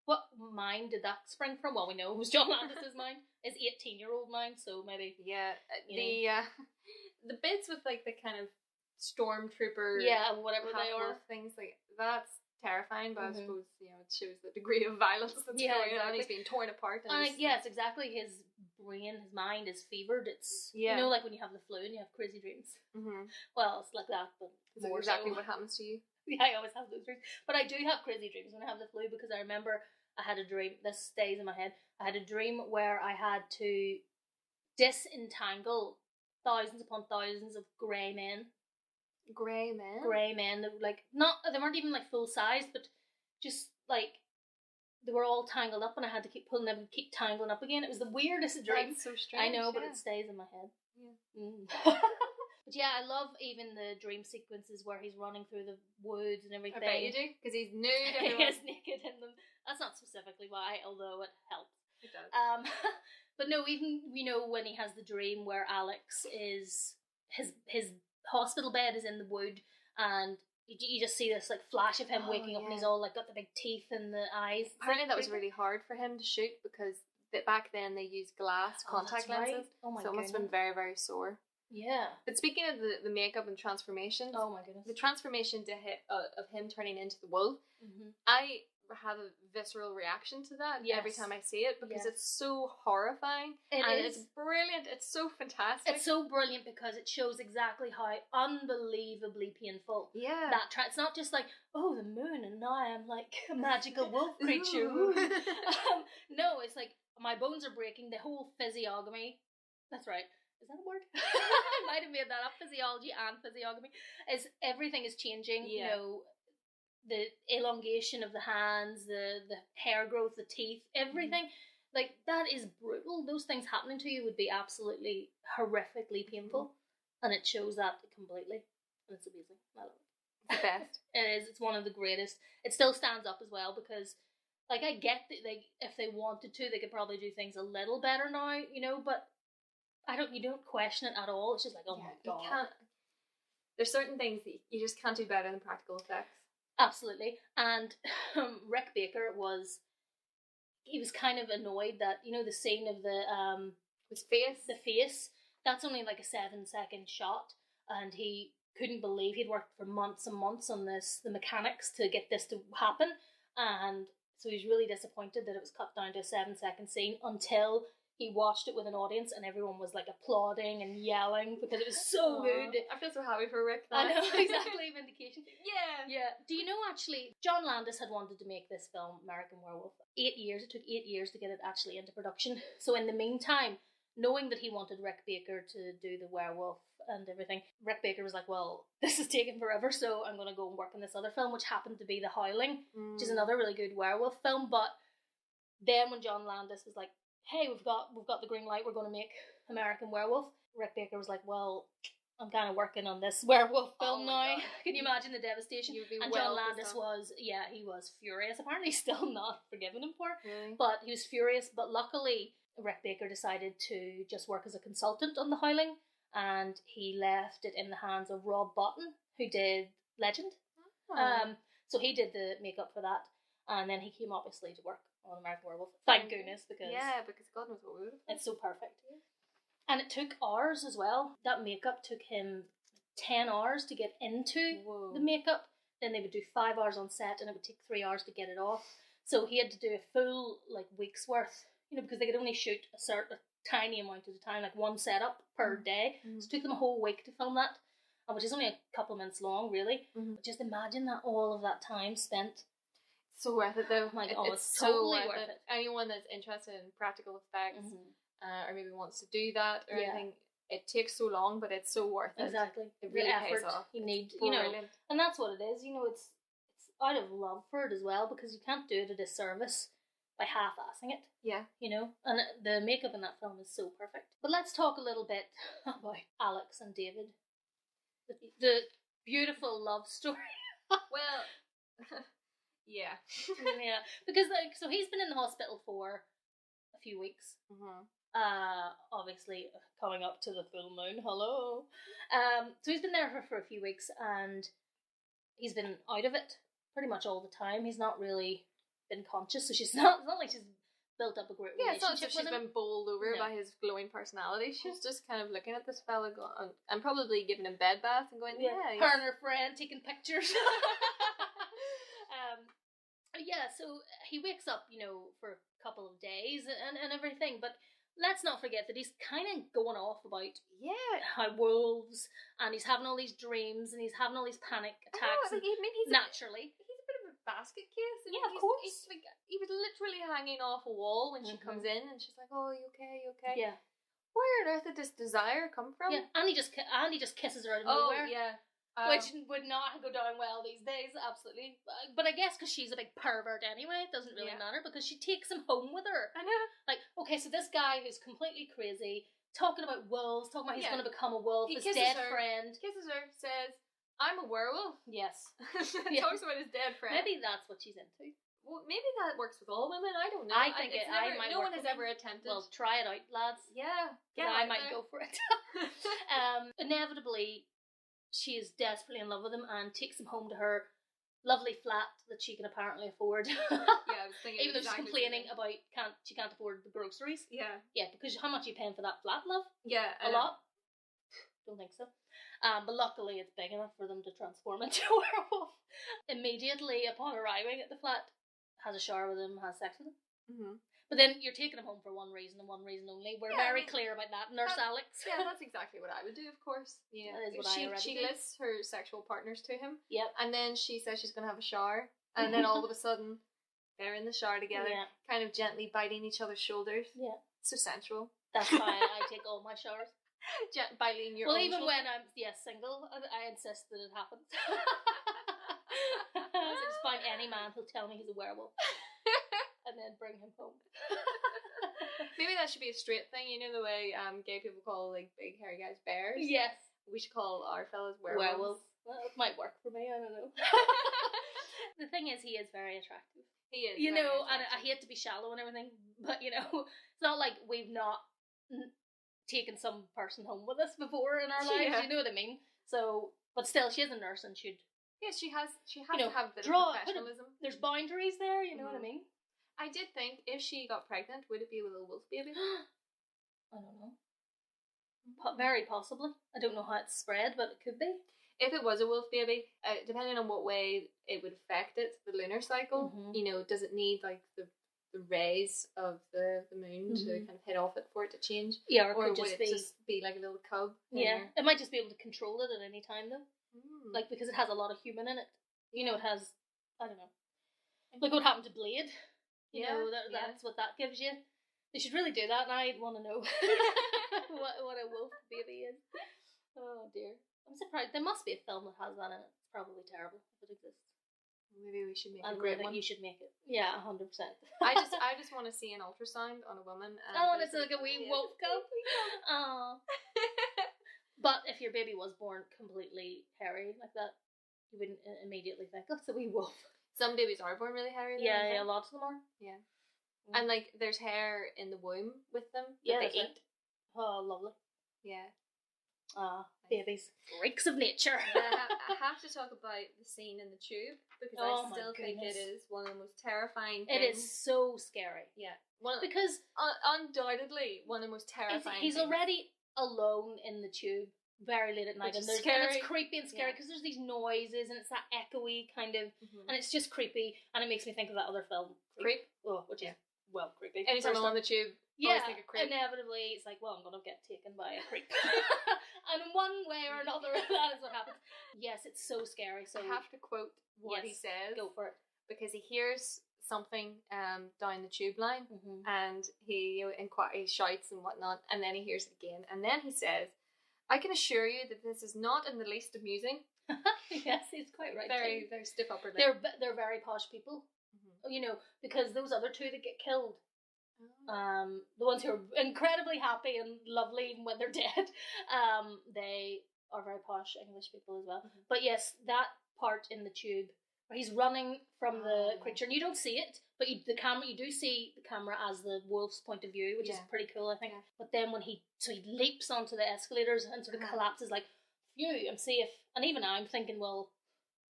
Speaker 2: What mind did that spring from? Well, we know it was John Landis's mind. His 18-year-old mind, so maybe... Yeah,
Speaker 1: the bits with like the kind of stormtrooper...
Speaker 2: Yeah, whatever they are.
Speaker 1: Things, like, that's terrifying, but I suppose, it shows the degree of violence that's going on. He's being torn apart. And
Speaker 2: yes, exactly. His brain, his mind is fevered. It's, like when you have the flu and you have crazy dreams. Well, it's like that, but
Speaker 1: is that exactly what happens to you?
Speaker 2: Yeah, I always have those dreams. But I do have crazy dreams when I have the flu, because I remember I had a dream, this stays in my head, I had a dream where I had to disentangle thousands upon thousands of grey men.
Speaker 1: Grey men?
Speaker 2: Grey men, like, they weren't even like full size, but just like, they were all tangled up and I had to keep pulling them and keep tangling up again. It was the weirdest dream.
Speaker 1: That's so strange.
Speaker 2: I know, but it stays in my head. Yeah. But yeah, I love even the dream sequences where he's running through the woods and everything.
Speaker 1: I bet you do, because he's nude.
Speaker 2: He is naked in them. That's not specifically why, although it helps.
Speaker 1: It does.
Speaker 2: But no, even, when he has the dream where Alex is, his hospital bed is in the wood, and you just see this like flash of him waking up, and he's all like got the big teeth in the eyes.
Speaker 1: Apparently that was really hard for him to shoot, because back then they used glass contact lenses.
Speaker 2: Oh my
Speaker 1: so it must have been very, very sore.
Speaker 2: Yeah.
Speaker 1: But speaking of the makeup and transformations,
Speaker 2: oh my goodness,
Speaker 1: the transformation of him turning into the wolf, I have a visceral reaction to that every time I see it, because it's so horrifying. It's brilliant. It's so fantastic.
Speaker 2: It's so brilliant because it shows exactly how unbelievably painful that it's not just like, oh, the moon and now I'm like a magical wolf creature. No, it's like my bones are breaking, the whole physiognomy. That's right. Is that a word? I might have made that up. Physiology and physiognomy. Everything is changing. The elongation of the hands, the hair growth, the teeth, everything. Like, that is brutal. Those things happening to you would be absolutely horrifically painful. And it shows that completely. And it's amazing. I love it.
Speaker 1: It's the best.
Speaker 2: It is. It's one of the greatest. It still stands up as well, because, like, I get that, like, if they wanted to, they could probably do things a little better now, but you don't question it at all. It's just like, oh my god.
Speaker 1: You can't. There's certain things that you just can't do better than practical effects.
Speaker 2: Absolutely. And Rick Baker was kind of annoyed that, the scene of
Speaker 1: his face.
Speaker 2: The face, that's only like a 7-second shot, and he couldn't believe he'd worked for months and months on this, the mechanics to get this to happen, and so he's really disappointed that it was cut down to a 7-second scene, until he watched it with an audience and everyone was like applauding and yelling because it was so good.
Speaker 1: I feel so happy for Rick.
Speaker 2: I know, exactly, vindication.
Speaker 1: Yeah.
Speaker 2: Do you know, actually, John Landis had wanted to make this film, American Werewolf, 8 years. It took 8 years to get it actually into production. So in the meantime, knowing that he wanted Rick Baker to do the werewolf and everything, Rick Baker was like, well, this is taking forever, so I'm going to go and work on this other film, which happened to be The Howling, which is another really good werewolf film. But then when John Landis was like, hey, we've got the green light, we're going to make American Werewolf, Rick Baker was like, well, I'm kind of working on this werewolf film now. God. Can you imagine the devastation? And John Landis was furious. Apparently he's still not forgiven him for it, but he was furious. But luckily, Rick Baker decided to just work as a consultant on The Howling, and he left it in the hands of Rob Bottin, who did Legend. So he did the makeup for that, and then he came obviously to work on American Werewolf. Thank goodness, because
Speaker 1: God knows what we would have.
Speaker 2: It's so perfect. And it took hours as well. That makeup took him 10 hours to get into the makeup. Then they would do 5 hours on set, and it would take 3 hours to get it off. So he had to do a full week's worth, because they could only shoot a tiny amount at a time, like one setup per day. So it took them a whole week to film that, which is only a couple of minutes long, really. But just imagine that, all of that time spent.
Speaker 1: So worth it though.
Speaker 2: Oh my God,
Speaker 1: it's
Speaker 2: it's
Speaker 1: so
Speaker 2: totally
Speaker 1: worth
Speaker 2: worth
Speaker 1: it.
Speaker 2: it.
Speaker 1: Anyone that's interested in practical effects,
Speaker 2: Mm-hmm.
Speaker 1: or maybe wants to do that or
Speaker 2: Yeah.
Speaker 1: anything, it takes so long, but it's so worth it.
Speaker 2: Exactly.
Speaker 1: It really
Speaker 2: the
Speaker 1: pays
Speaker 2: effort
Speaker 1: off.
Speaker 2: you
Speaker 1: It's
Speaker 2: need, you know,
Speaker 1: brilliant.
Speaker 2: and that's what it is. You know, it's out of love for it as well, because you can't do it a disservice by half-assing it.
Speaker 1: Yeah.
Speaker 2: You know, and the makeup in that film is so perfect. But let's talk a little bit about Alex and David, the beautiful love story.
Speaker 1: Well, yeah.
Speaker 2: Yeah, because like, so he's been in the hospital for a few weeks. Obviously coming up to the full moon. Hello. So he's been there for a few weeks, and he's been out of it pretty much all the time. He's not really been conscious, so it's not like she's built up a great
Speaker 1: Yeah, it's not as
Speaker 2: relationship
Speaker 1: if she's
Speaker 2: with him.
Speaker 1: been bowled over
Speaker 2: No.
Speaker 1: by his glowing personality. She's just kind of looking at this fella and probably giving him bed baths and going,
Speaker 2: Yeah,
Speaker 1: yeah.
Speaker 2: her and her friend taking pictures. Yeah, so he wakes up, you know, for a couple of days and everything, but let's not forget that he's kind of going off about how wolves, and he's having all these dreams, and he's having all these panic attacks.
Speaker 1: He's
Speaker 2: naturally.
Speaker 1: He's a bit of a basket case. I mean,
Speaker 2: Yeah, of course.
Speaker 1: He's like, he was literally hanging off a wall when she comes in, and she's like, "Oh, you okay? You okay?"
Speaker 2: Yeah.
Speaker 1: Where on earth did this desire come from?
Speaker 2: Yeah, and he just kisses her out of nowhere.
Speaker 1: Oh, yeah.
Speaker 2: Which would not go down well these days, absolutely. But I guess because she's a big pervert anyway, it doesn't really matter, because she takes him home with her.
Speaker 1: I know.
Speaker 2: Like, okay, so this guy who's completely crazy, talking about wolves, talking about he's going to become a wolf, his dead friend.
Speaker 1: Kisses her, says, "I'm a werewolf."
Speaker 2: Yes.
Speaker 1: Talks about his dead friend.
Speaker 2: Maybe that's what she's into.
Speaker 1: Well, maybe that works with all women. I don't know.
Speaker 2: I think might
Speaker 1: no
Speaker 2: work
Speaker 1: one has
Speaker 2: with
Speaker 1: ever
Speaker 2: him.
Speaker 1: attempted.
Speaker 2: Well, try it out, lads.
Speaker 1: Yeah.
Speaker 2: I might go for it. Inevitably, she is desperately in love with him and takes him home to her lovely flat that she can apparently afford.
Speaker 1: Yeah, I was thinking.
Speaker 2: Even though she's complaining about she can't afford the groceries.
Speaker 1: Yeah.
Speaker 2: Yeah, because how much are you paying for that flat, love?
Speaker 1: Yeah.
Speaker 2: A lot? Don't think so. But luckily it's big enough for them to transform into a werewolf. Immediately upon arriving at the flat, has a shower with him, has sex with him.
Speaker 1: Mm-hmm.
Speaker 2: But then you're taking him home for one reason and one reason only. We're very clear about that, Nurse Alex.
Speaker 1: Yeah, that's exactly what I would do, of course. Yeah,
Speaker 2: that is what I already
Speaker 1: She
Speaker 2: do.
Speaker 1: lists her sexual partners to him.
Speaker 2: Yep.
Speaker 1: And then she says she's going to have a shower. And then all of a sudden, they're in the shower together, kind of gently biting each other's shoulders.
Speaker 2: Yeah.
Speaker 1: So sensual. That's
Speaker 2: how I take all my showers.
Speaker 1: Biting your own
Speaker 2: even
Speaker 1: shoulder.
Speaker 2: when I'm single, I insist that it happens. So just find any man who'll tell me he's a werewolf. And then bring him home.
Speaker 1: Maybe that should be a straight thing. You know the way gay people call like big hairy guys bears?
Speaker 2: Yes.
Speaker 1: We should call our fellas werewolves.
Speaker 2: Well, it might work for me, I don't know. The thing is, he is very attractive.
Speaker 1: He is.
Speaker 2: You know, and I hate to be shallow and everything, but you know, it's not like we've not taken some person home with us before in our lives, you know what I mean? So, but still, she is a nurse and should...
Speaker 1: Yeah, she has
Speaker 2: you
Speaker 1: to
Speaker 2: know,
Speaker 1: have a bit of professionalism.
Speaker 2: There's boundaries there, you know what I mean?
Speaker 1: I did think, if she got pregnant, would it be with a wolf baby?
Speaker 2: I don't know. Very possibly. I don't know how it's spread, but it could be.
Speaker 1: If it was a wolf baby, depending on what way it would affect it, the lunar cycle, you know, does it need like the rays of the moon to kind of hit off it for it to change?
Speaker 2: Yeah,
Speaker 1: or
Speaker 2: would
Speaker 1: it just be like a little cub?
Speaker 2: Yeah, it might just be able to control it at any time though. Like, because it has a lot of human in it. You know, it has, I don't know. Like what happened to Blade. You know, that's what that gives you. They should really do that, and I'd want to know what a wolf baby is. Oh dear. I'm surprised. There must be a film that has that in it. It's probably terrible if it exists.
Speaker 1: Maybe we should make a great one.
Speaker 2: You should make it. Yeah, 100%.
Speaker 1: I just want to see an ultrasound on a woman.
Speaker 2: And it's like a wee wolf cub. Oh. But if your baby was born completely hairy like that, you wouldn't immediately think, oh, it's a wee wolf.
Speaker 1: Some babies are born really hairy.
Speaker 2: Yeah, lots of them are.
Speaker 1: Yeah. And like, there's hair in the womb with them that
Speaker 2: yeah,
Speaker 1: they eat.
Speaker 2: Right. Oh, lovely.
Speaker 1: Yeah.
Speaker 2: Babies. Freaks of nature.
Speaker 1: I have to talk about the scene in the tube, because I still think it is one of the most terrifying things.
Speaker 2: It is so scary.
Speaker 1: Yeah.
Speaker 2: Because
Speaker 1: undoubtedly one of the most terrifying
Speaker 2: he's
Speaker 1: things.
Speaker 2: already alone in the tube very late at night, and it's creepy and scary because there's these noises and it's that echoey kind of, and it's just creepy, and it makes me think of that other film, Creep. Oh, which is creepy.
Speaker 1: Anytime I'm on the tube, always think of Creep.
Speaker 2: Inevitably it's like, well, I'm gonna get taken by a creep. And in one way or another, that is what happens. Yes, it's so scary. So
Speaker 1: I have to quote what he says.
Speaker 2: Go for it.
Speaker 1: because he hears something down the tube line, and he he shouts and whatnot, and then he hears it again, and then he says, "I can assure you that this is not in the least amusing."
Speaker 2: Yes, he's quite right.
Speaker 1: Very, very stiff upper lip.
Speaker 2: They're very posh people, you know, because those other two that get killed, the ones who are incredibly happy and lovely even when they're dead, they are very posh English people as well. But yes, that part in the tube where he's running from the creature, and you don't see it, but you do see the camera as the wolf's point of view, which is pretty cool, I think. Yeah. But then when he leaps onto the escalators and sort of collapses, like, phew, and see if, and even now I'm thinking, well,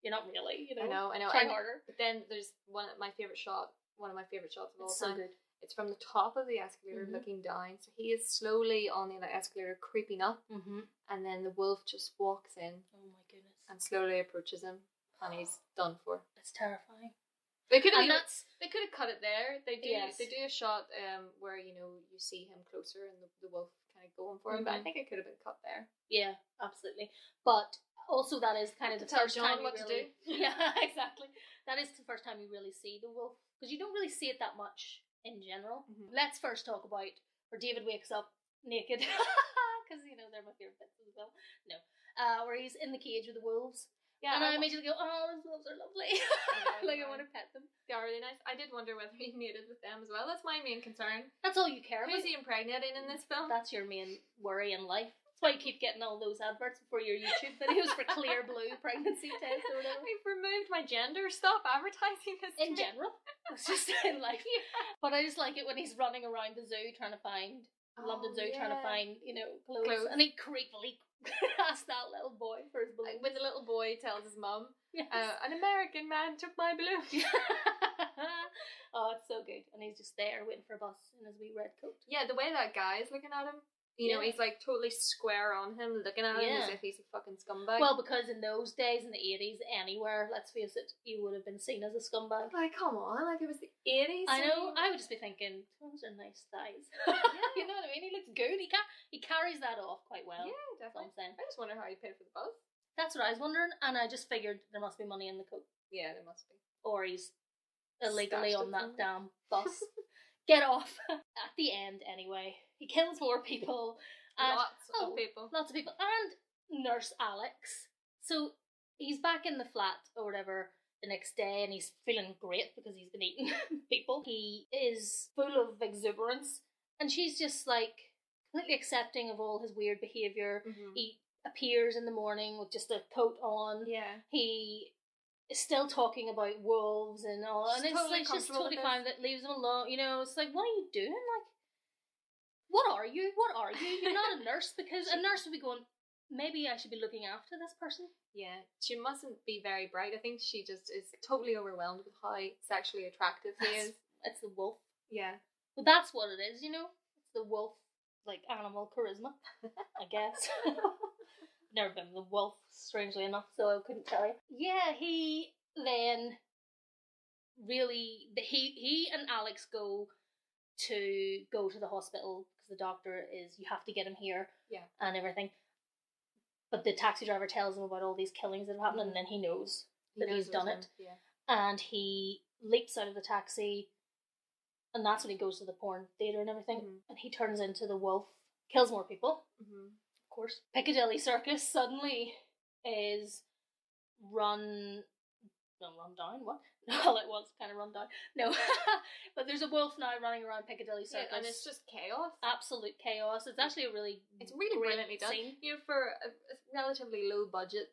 Speaker 2: you're not really, you know.
Speaker 1: I know.
Speaker 2: Try harder.
Speaker 1: But then there's one of my favourite shots of all
Speaker 2: it's
Speaker 1: time.
Speaker 2: So good.
Speaker 1: It's from the top of the escalator looking down. So he is slowly on the escalator creeping up, and then the wolf just walks in.
Speaker 2: Oh my goodness.
Speaker 1: And slowly approaches him, and he's done for.
Speaker 2: It's terrifying.
Speaker 1: They could have cut it there. They do a shot where, you know, you see him closer and the wolf kind of going for him, but I think it could have been cut there.
Speaker 2: Yeah, absolutely. But also that is kind of the first time
Speaker 1: what to do.
Speaker 2: Yeah, exactly. That is the first time you really see the wolf, because you don't really see it that much in general. Let's first talk about where David wakes up naked, because, you know, they're my favourite bits as well. No. Where he's in the cage with the wolves. Yeah, and I immediately go, oh, those wolves are lovely. Like, I want to pet them.
Speaker 1: They are really nice. I did wonder whether he mated with them as well. That's my main concern.
Speaker 2: That's all you care about.
Speaker 1: Who's he impregnating in this film?
Speaker 2: That's your main worry in life. That's why you keep getting all those adverts for your YouTube videos for Clear Blue pregnancy tests or whatever.
Speaker 1: I've removed my gender. Stop advertising this.
Speaker 2: In general. It's just in life. Yeah. But I just like it when he's running around the zoo trying to find, London Zoo, trying to find, you know, clothes. And he creepily asked that little boy for his balloon.
Speaker 1: When the little boy tells his mum,
Speaker 2: yes.
Speaker 1: An American man took my balloon.
Speaker 2: Oh, it's so good. And he's just there waiting for a bus in his wee red coat.
Speaker 1: Yeah, the way that guy is looking at him, you know, he's like totally square on him, looking at him as if he's a fucking scumbag.
Speaker 2: Well, because in those days, in the 80s, anywhere, let's face it, you would have been seen as a scumbag.
Speaker 1: Like, come on, like it was the 80s.
Speaker 2: I know, I would just be thinking, those are nice thighs. You know what I mean? He looks good. He carries that off quite well.
Speaker 1: Yeah, definitely.
Speaker 2: That's what I'm saying.
Speaker 1: I just wonder how he paid for the bus.
Speaker 2: That's what I was wondering, and I just figured there must be money in the coat.
Speaker 1: Yeah, there must be.
Speaker 2: Or he's illegally on that damn bus. Get off. At the end, anyway, he kills more people.
Speaker 1: Lots of people.
Speaker 2: And Nurse Alex. So he's back in the flat or whatever the next day, and he's feeling great because he's been eating people. He is full of exuberance, and she's just like completely accepting of all his weird behaviour. He appears in the morning with just a coat on.
Speaker 1: Yeah.
Speaker 2: He is still talking about wolves and all, and it's
Speaker 1: totally
Speaker 2: like just totally fine. That leaves him alone. You know, it's like, what are you doing? Like, what are you? You're not a nurse, because a nurse would be going, maybe I should be looking after this person.
Speaker 1: Yeah, she mustn't be very bright. I think she just is totally overwhelmed with how sexually attractive he is.
Speaker 2: It's the wolf.
Speaker 1: Yeah.
Speaker 2: Well, that's what it is, you know? It's the wolf, like, animal charisma, I guess. Never been the wolf, strangely enough, so I couldn't tell you. Yeah, he then really, he and Alex go to the hospital because the doctor is, you have to get him here, and everything. But the taxi driver tells him about all these killings that have happened, and then he knows that he's done it. Yeah. And he leaps out of the taxi, and that's when he goes to the porn theatre and everything, and he turns into the wolf, kills more people, of course. Piccadilly Circus suddenly is run down, what? Well, it was kind of run down. No. But there's a wolf now running around Piccadilly Circus.
Speaker 1: Yeah, and it's just chaos.
Speaker 2: Absolute chaos. It's actually
Speaker 1: it's really brilliantly done.
Speaker 2: Scene.
Speaker 1: You know, for a relatively low budget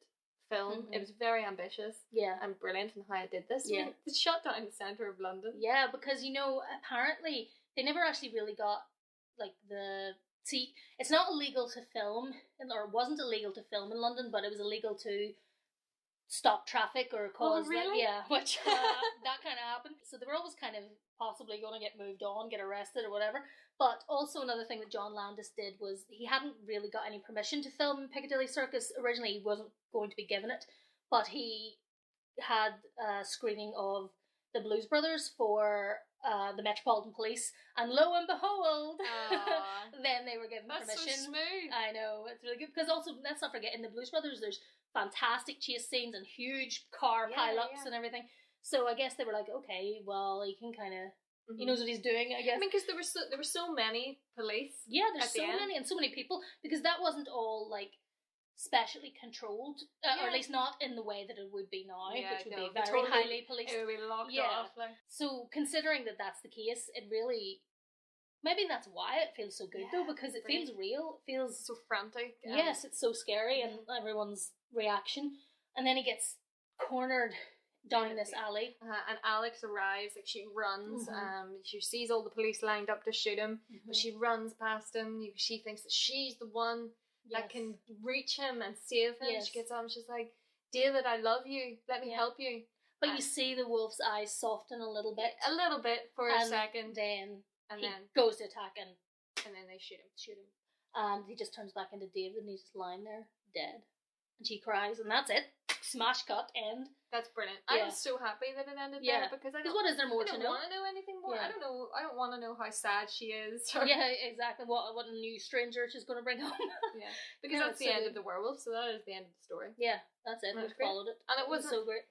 Speaker 1: film, it was very ambitious.
Speaker 2: Yeah.
Speaker 1: And brilliant in how it did this.
Speaker 2: Yeah.
Speaker 1: It's shot down in the centre of London.
Speaker 2: Yeah, because, you know, apparently they never actually really got, like, it's not illegal to film, or it wasn't illegal to film in London, but it was illegal to stop traffic or cause which that kind of happened. So they were always kind of possibly going to get moved on, get arrested or whatever. But also another thing that John Landis did was he hadn't really got any permission to film in Piccadilly Circus. Originally he wasn't going to be given it, but he had a screening of the Blues Brothers for the Metropolitan Police, and lo and behold, then they were given permission.
Speaker 1: That's so smooth.
Speaker 2: I know, it's really good, because also, let's not forget, in the Blues Brothers there's fantastic chase scenes and huge car pileups and everything. So I guess they were like, okay, well, he can kind of, he knows what he's doing, I guess.
Speaker 1: I mean, because there were so many police.
Speaker 2: Yeah, there's so many and so many people, because that wasn't all like specially controlled, or at least not in the way that it would be now, which would be very highly policed.
Speaker 1: It would be locked off. Like.
Speaker 2: So considering that that's the case, it really, maybe that's why it feels so good though, because it feels real. It feels
Speaker 1: so frantic.
Speaker 2: Yes, it's so scary, and everyone's reaction. And then he gets cornered down this alley,
Speaker 1: and Alex arrives. Like, she runs. She sees all the police lined up to shoot him, but she runs past him. She thinks that she's the one that can reach him and save him. She gets on. She's like, "David, I love you. Let me help you."
Speaker 2: But you see the wolf's eyes soften a little bit for a second, and then goes to attack, and
Speaker 1: then they shoot him.
Speaker 2: And he just turns back into David, and he's just lying there dead. And she cries, and that's it. Smash cut, end.
Speaker 1: That's brilliant. I was so happy that it ended there, because
Speaker 2: what is there more to know?
Speaker 1: I don't want to know anything more. I don't know. I don't want to know how sad she is.
Speaker 2: Yeah, exactly. What a new stranger she's going to bring home.
Speaker 1: Because that's the end of the werewolf. So that is the end of the story.
Speaker 2: Yeah, that's it. We followed it,
Speaker 1: and it was
Speaker 2: so great.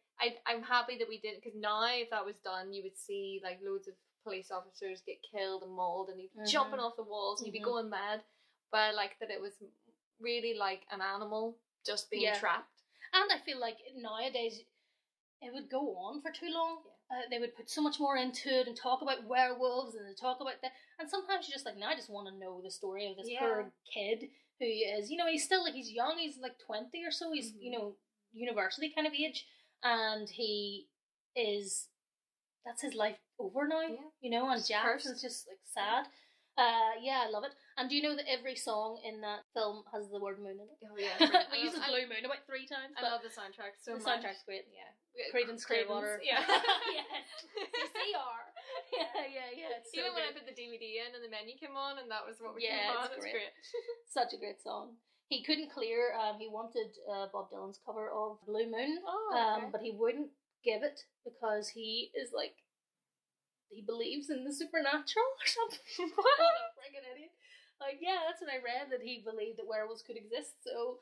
Speaker 1: I'm happy that we did it, because now if that was done, you would see like loads of police officers get killed and mauled, and you'd be jumping off the walls, and you'd be going mad. But I like that it was really like an animal just being trapped.
Speaker 2: And I feel like nowadays it would go on for too long. They would put so much more into it and talk about werewolves and talk about that. And sometimes you're just like, no, I just want to know the story of this poor kid who is, he's still like, he's young, he's like 20 or so, he's, university kind of age. And he is, that's his life over now, and Jackson's just like sad. I love it. And do you know that every song in that film has the word moon in it?
Speaker 1: Oh yeah,
Speaker 2: we use the blue moon about 3 times.
Speaker 1: I love the soundtrack so much.
Speaker 2: The soundtrack's great.
Speaker 1: Yeah,
Speaker 2: Creedence Clearwater.
Speaker 1: Yeah,
Speaker 2: yes. CCR. Yeah. It's
Speaker 1: even
Speaker 2: so
Speaker 1: when
Speaker 2: good.
Speaker 1: I put the DVD in and the menu came on, and that was what we came on. It's great.
Speaker 2: Such a great song. He couldn't clear. He wanted Bob Dylan's cover of Blue Moon. But he wouldn't give it because he is like, he believes in the supernatural or something. What a friggin' idiot. Like, that's what I read, that he believed that werewolves could exist. So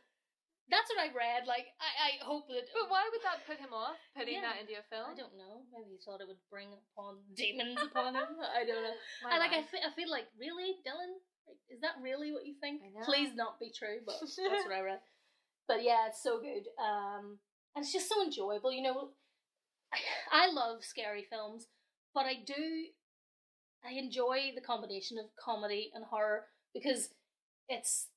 Speaker 2: that's what I read. Like, I hope that.
Speaker 1: But why would that put him off, putting that into a film?
Speaker 2: I don't know. Maybe he thought it would bring upon demons upon him. I don't know. I feel like, really, Dylan? Like, is that really what you think?
Speaker 1: I know.
Speaker 2: Please not be true, but that's what I read. But yeah, it's so good. And it's just so enjoyable. I love scary films. But I enjoy the combination of comedy and horror, because it's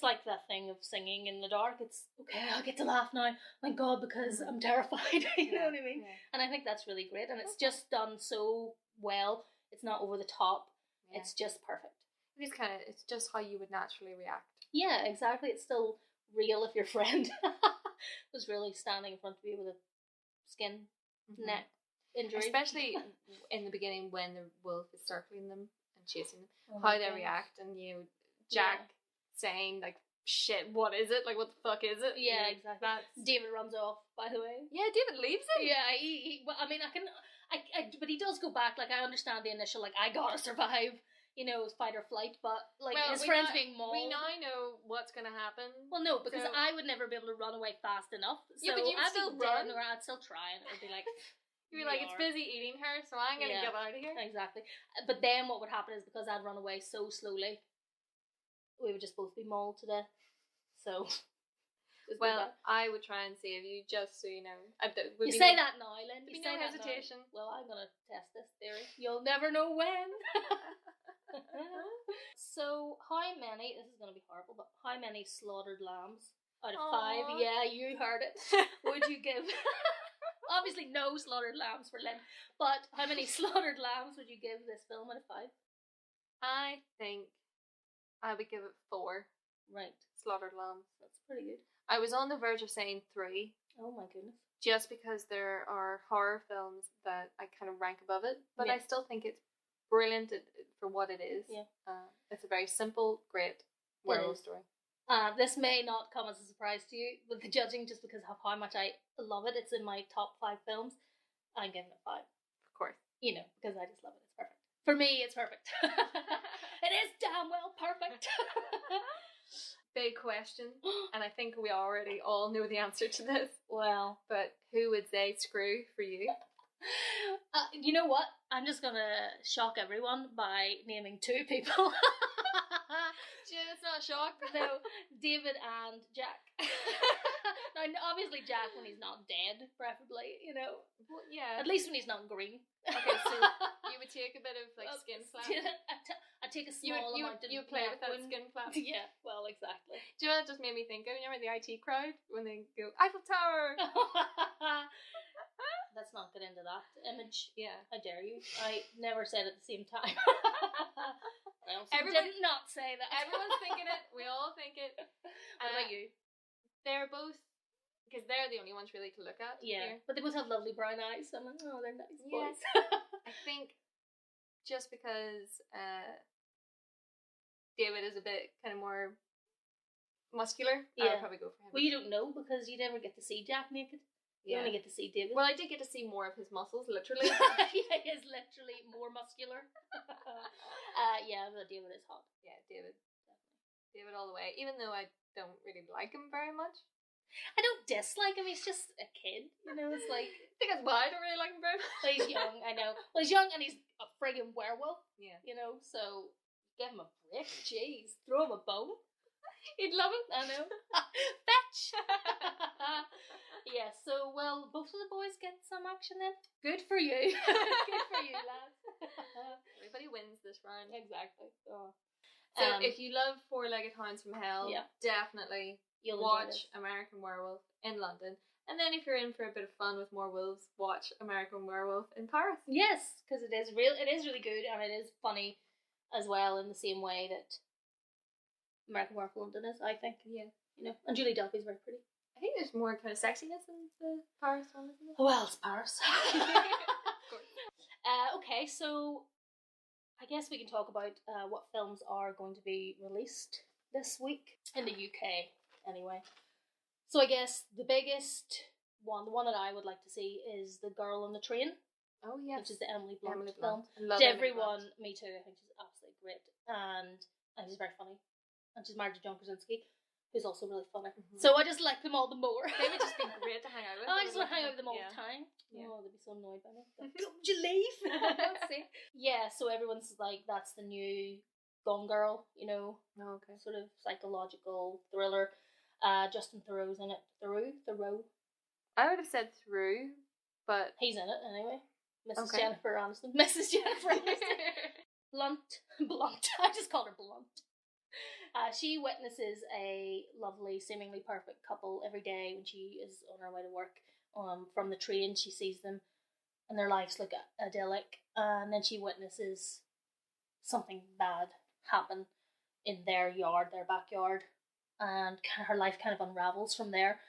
Speaker 2: like that thing of singing in the dark. It's, okay, I'll get to laugh now, my God, because I'm terrified. You know what I mean? Yeah. And I think that's really great, and it's just done so well. It's not over the top. Yeah. It's just perfect.
Speaker 1: It's just how you would naturally react.
Speaker 2: Yeah, exactly. It's still real if your friend was really standing in front of you with a skin neck injury.
Speaker 1: Especially in the beginning when the wolf is circling them and chasing them, how they react, and Jack saying like, "Shit, what is it? Like, what the fuck is it?"
Speaker 2: Yeah, exactly. David runs off, by the way.
Speaker 1: Yeah, David leaves him.
Speaker 2: Yeah, well, I mean, but he does go back. Like, I understand the initial, like, I gotta survive, fight or flight, but like his friends being mauled.
Speaker 1: We now know what's gonna happen.
Speaker 2: Well, no, because I would never be able to run away fast enough. So
Speaker 1: but you would still run.
Speaker 2: Or I'd still try, and it'd be like.
Speaker 1: You'd be like, it's busy eating her, so I'm going to get out of here.
Speaker 2: Exactly. But then what would happen is, because I'd run away so slowly, we would just both be mauled to death. So.
Speaker 1: Well, I would try and save you, just so you know.
Speaker 2: You say that now, Lynn.
Speaker 1: You say no hesitation.
Speaker 2: Well, I'm going to test this theory. You'll never know when. So, how many, this is going to be horrible, but how many slaughtered lambs out of 5? Yeah, you heard it. Would you give... Obviously, no slaughtered lambs for Lynn. But how many slaughtered lambs would you give this film out of 5?
Speaker 1: I think I would give it 4.
Speaker 2: Right.
Speaker 1: Slaughtered lambs.
Speaker 2: That's pretty good.
Speaker 1: I was on the verge of saying 3.
Speaker 2: Oh my goodness.
Speaker 1: Just because there are horror films that I kind of rank above it. But I still think it's brilliant for what it is.
Speaker 2: Yeah.
Speaker 1: It's a very simple, great werewolf story.
Speaker 2: This may not come as a surprise to you with the judging, just because of how much I love it. It's in my top 5 films. I'm giving it 5.
Speaker 1: Of course.
Speaker 2: Because I just love it. It's perfect. For me, it's perfect. It is damn well perfect.
Speaker 1: big question, and I think we already all know the answer to this.
Speaker 2: Well,
Speaker 1: but who would they screw for you?
Speaker 2: You know what? I'm just gonna shock everyone by naming 2 people.
Speaker 1: It's not a shock.
Speaker 2: No, David and Jack. Now, obviously Jack when he's not dead, preferably, you know.
Speaker 1: Well, yeah.
Speaker 2: At least when he's not green.
Speaker 1: Okay, so you would take a bit of like skin flap.
Speaker 2: I take a small amount of
Speaker 1: you play with that skin flap.
Speaker 2: Yeah, well, exactly.
Speaker 1: Do you know what that just made me think of? You remember the IT crowd when they go Eiffel Tower?
Speaker 2: Let's not get into that image.
Speaker 1: Yeah.
Speaker 2: How dare you? I never said it at the same time.
Speaker 1: Everyone
Speaker 2: did not say that.
Speaker 1: Everyone's thinking it. We all think it.
Speaker 2: What about you?
Speaker 1: They're both, because they're the only ones really to look at.
Speaker 2: Yeah,
Speaker 1: here.
Speaker 2: but they both have lovely brown eyes. So I'm like, oh, they're nice boys.
Speaker 1: I think just because David is a bit kind of more muscular, I would probably go for him.
Speaker 2: Well, you don't know because you never get to see Jack naked. You only get to see David.
Speaker 1: Well, I did get to see more of his muscles, literally.
Speaker 2: Yeah, he is literally more muscular. Yeah, but David is hot.
Speaker 1: Yeah, David. Definitely. David all the way. Even though I don't really like him very much.
Speaker 2: I don't dislike him, he's just a kid. You know, it's like...
Speaker 1: I think that's why I don't really like him very much.
Speaker 2: Well, he's young, I know. Well, he's young and he's a friggin' werewolf.
Speaker 1: Yeah.
Speaker 2: You know, so give him a break. Jeez. Throw him a bone.
Speaker 1: He'd love it.
Speaker 2: I know. Fetch! Yeah, so, well, both of the boys get some action then. Good for you. Good for you, lads.
Speaker 1: Everybody wins this round.
Speaker 2: Exactly. Oh.
Speaker 1: So, if you love Four-Legged Hounds from Hell, definitely
Speaker 2: you'll
Speaker 1: watch American Werewolf in London. And then if you're in for a bit of fun with more wolves, watch American Werewolf in Paris.
Speaker 2: Yes, because it is really good, and it is funny as well in the same way that American Werewolf London is, I think.
Speaker 1: Yeah.
Speaker 2: You know, and Julie Delpy's very pretty.
Speaker 1: I think there's more kind of sexiness in the Paris one, isn't it?
Speaker 2: Well, it's Paris. Of course. Okay, so I guess we can talk about what films are going to be released this week in the UK, anyway. So I guess the biggest one, the one that I would like to see, is The Girl on the Train.
Speaker 1: Oh yes,
Speaker 2: which is the Emily Blunt
Speaker 1: Emily
Speaker 2: film.
Speaker 1: Love
Speaker 2: everyone, me too. I think she's absolutely great, and she's very funny, and she's married to John Krasinski, who's also really funny. Mm-hmm. So I just like them all the more.
Speaker 1: They would just be great to hang out with.
Speaker 2: I just want to hang out with them all the time.
Speaker 1: Yeah.
Speaker 2: Oh, they'd be so annoyed by me. Like, don't you leave? Yeah, so everyone's like, that's the new Gone Girl, you know.
Speaker 1: Oh, okay.
Speaker 2: Sort of psychological thriller. Justin Theroux's in it. Theroux.
Speaker 1: I would have said Through, but
Speaker 2: he's in it anyway. Mrs. Jennifer Aniston. Mrs. Jennifer Aniston. Blunt. I just called her Blunt. She witnesses a lovely, seemingly perfect couple every day when she is on her way to work. From the train, she sees them, and their lives look idyllic. And then she witnesses something bad happen in their backyard, and her life kind of unravels from there.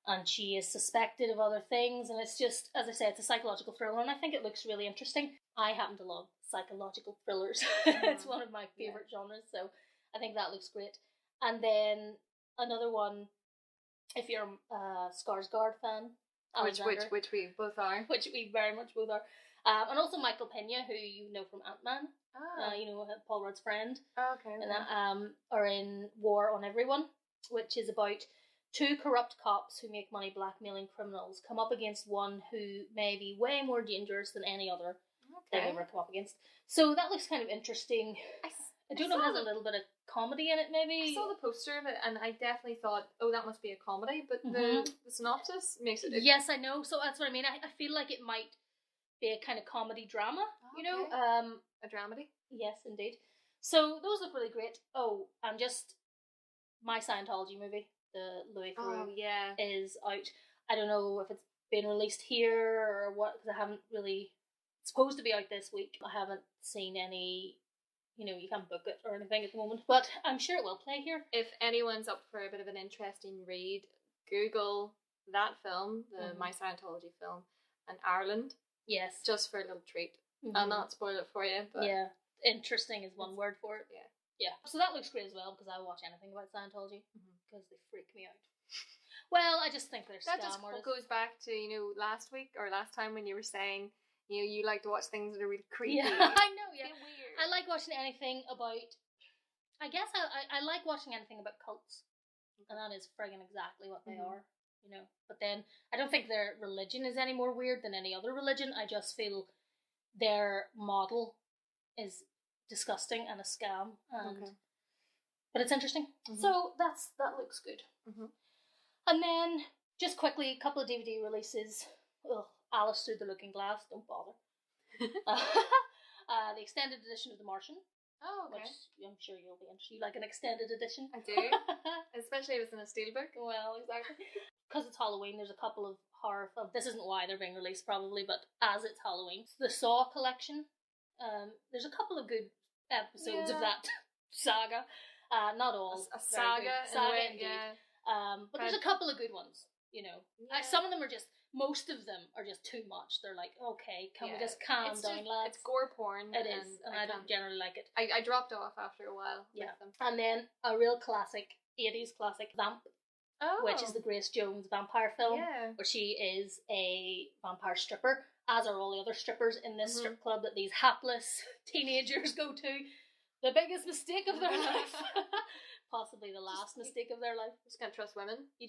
Speaker 2: And she is suspected of other things, and it's just, as I said, it's a psychological thriller, and I think it looks really interesting. I happen to love psychological thrillers. It's one of my favourite genres, so I think that looks great. And then another one, if you're a Skarsgård fan,
Speaker 1: which we both are.
Speaker 2: Which we very much both are. And also Michael Pena, who you know from Ant-Man. You know, Paul Rudd's friend.
Speaker 1: Oh, okay.
Speaker 2: And that, are in War on Everyone, which is about two corrupt cops who make money blackmailing criminals come up against one who may be way more dangerous than any other they've ever come up against. So that looks kind of interesting. I don't know if it has a little bit of comedy in it, maybe.
Speaker 1: I saw the poster of it, and I definitely thought, oh, that must be a comedy, but the synopsis makes it...
Speaker 2: Yes, I know, so that's what I mean. I feel like it might be a kind of comedy drama, you know?
Speaker 1: A dramedy?
Speaker 2: Yes, indeed. So those look really great. Oh, and just my Scientology movie, the Louis Theroux, is out. I don't know if it's been released here or what, because I haven't really... It's supposed to be out this week. I haven't seen any... You know, you can't book it or anything at the moment, but I'm sure it will play here.
Speaker 1: If anyone's up for a bit of an interesting read, Google that film, the My Scientology film, and Ireland.
Speaker 2: Yes.
Speaker 1: Just for a little treat. I'll not spoil it for you, but...
Speaker 2: Yeah. Interesting is one word for it.
Speaker 1: Yeah.
Speaker 2: Yeah. So that looks great as well, because I watch anything about Scientology, because they freak me out. Well, I just think they're scam artists.
Speaker 1: That just goes back to, you know, last time when you were saying, you know, you like to watch things that are really creepy.
Speaker 2: Yeah, I know, yeah.
Speaker 1: Weird.
Speaker 2: I like watching anything about... I guess I like watching anything about cults. and that is friggin' exactly what they are, you know. But then I don't think their religion is any more weird than any other religion. I just feel their model is disgusting and a scam, and but it's interesting. So that looks good. And then just quickly, a couple of DVD releases. Alice Through the Looking Glass, don't bother. The extended edition of The Martian.
Speaker 1: Oh, okay.
Speaker 2: Which I'm sure you'll be interested. You like an extended edition?
Speaker 1: I do. Especially if it's in a steelbook.
Speaker 2: Well, exactly. Because it's Halloween, there's a couple of horror films. This isn't why they're being released, probably, but as it's Halloween. The Saw collection. There's a couple of good episodes of that saga. Not all.
Speaker 1: A saga.
Speaker 2: Saga, indeed. But there's a couple of good ones, you know. Some of them are just, most of them are just too much. They're like, okay, can we just calm down, lads?
Speaker 1: It's gore porn.
Speaker 2: It is, and I don't generally like it.
Speaker 1: I dropped off after a while with them.
Speaker 2: And then a real classic, 80s classic, Vamp, which is the Grace Jones vampire film, where she is a vampire stripper, as are all the other strippers in this strip club that these hapless teenagers go to. The biggest mistake of their life. Possibly the last mistake of their life.
Speaker 1: You just can't trust women.
Speaker 2: You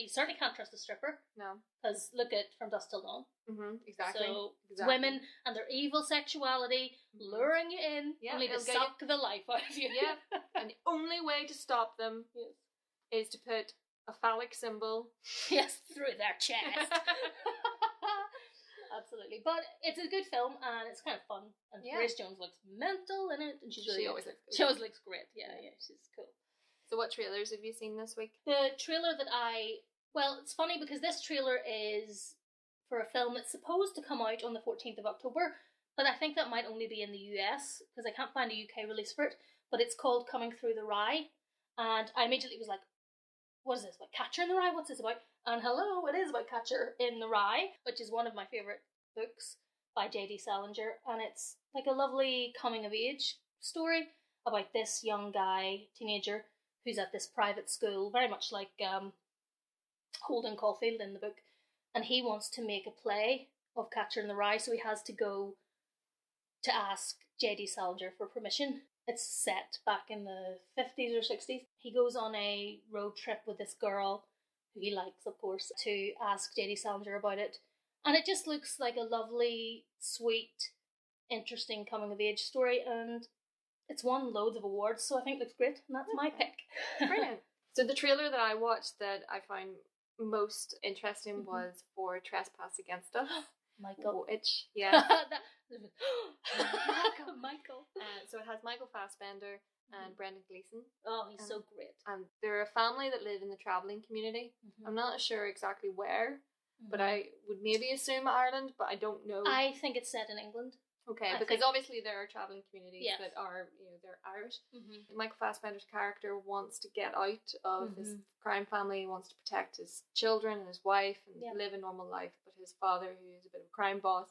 Speaker 2: certainly can't trust a stripper.
Speaker 1: No.
Speaker 2: Because look at From Dusk Till Dawn.
Speaker 1: Exactly.
Speaker 2: So women and their evil sexuality luring you in, only to suck the life out of you.
Speaker 1: And the only way to stop them is to put a phallic symbol
Speaker 2: through their chest. Absolutely. But it's a good film and it's kind of fun. And Grace Jones looks mental in it, and she always looks good. She always looks great. Yeah, she's cool.
Speaker 1: So what trailers have you seen this week?
Speaker 2: The trailer that it's funny because this trailer is for a film that's supposed to come out on the 14th of October, but I think that might only be in the US because I can't find a UK release for it, but it's called Coming Through the Rye, and I immediately was like, what is this, about Catcher in the Rye? What's this about? And hello, it is about Catcher in the Rye, which is one of my favourite books by J.D. Salinger, and it's like a lovely coming-of-age story about this young guy, teenager, who's at this private school, very much like Holden Caulfield in the book, and he wants to make a play of Catcher in the Rye, so he has to go to ask J.D. Salinger for permission. It's set back in the 50s or 60s. He goes on a road trip with this girl, who he likes, of course, to ask J.D. Salinger about it, and it just looks like a lovely, sweet, interesting coming-of-age story, and it's won loads of awards, so I think it looks great, and that's my pick.
Speaker 1: Brilliant. So the trailer that I watched that I found most interesting was for Trespass Against Us.
Speaker 2: Michael.
Speaker 1: Which,
Speaker 2: Michael.
Speaker 1: So it has Michael Fassbender and Brendan Gleeson.
Speaker 2: Oh, he's so great.
Speaker 1: And they're a family that live in the travelling community. I'm not sure exactly where, but I would maybe assume Ireland, but I don't know.
Speaker 2: I think it's set in England.
Speaker 1: Okay, because obviously there are travelling communities that are, they're Irish. Michael Fassbender's character wants to get out of this crime family. He wants to protect his children and his wife and live a normal life, but his father, who is a bit of a crime boss,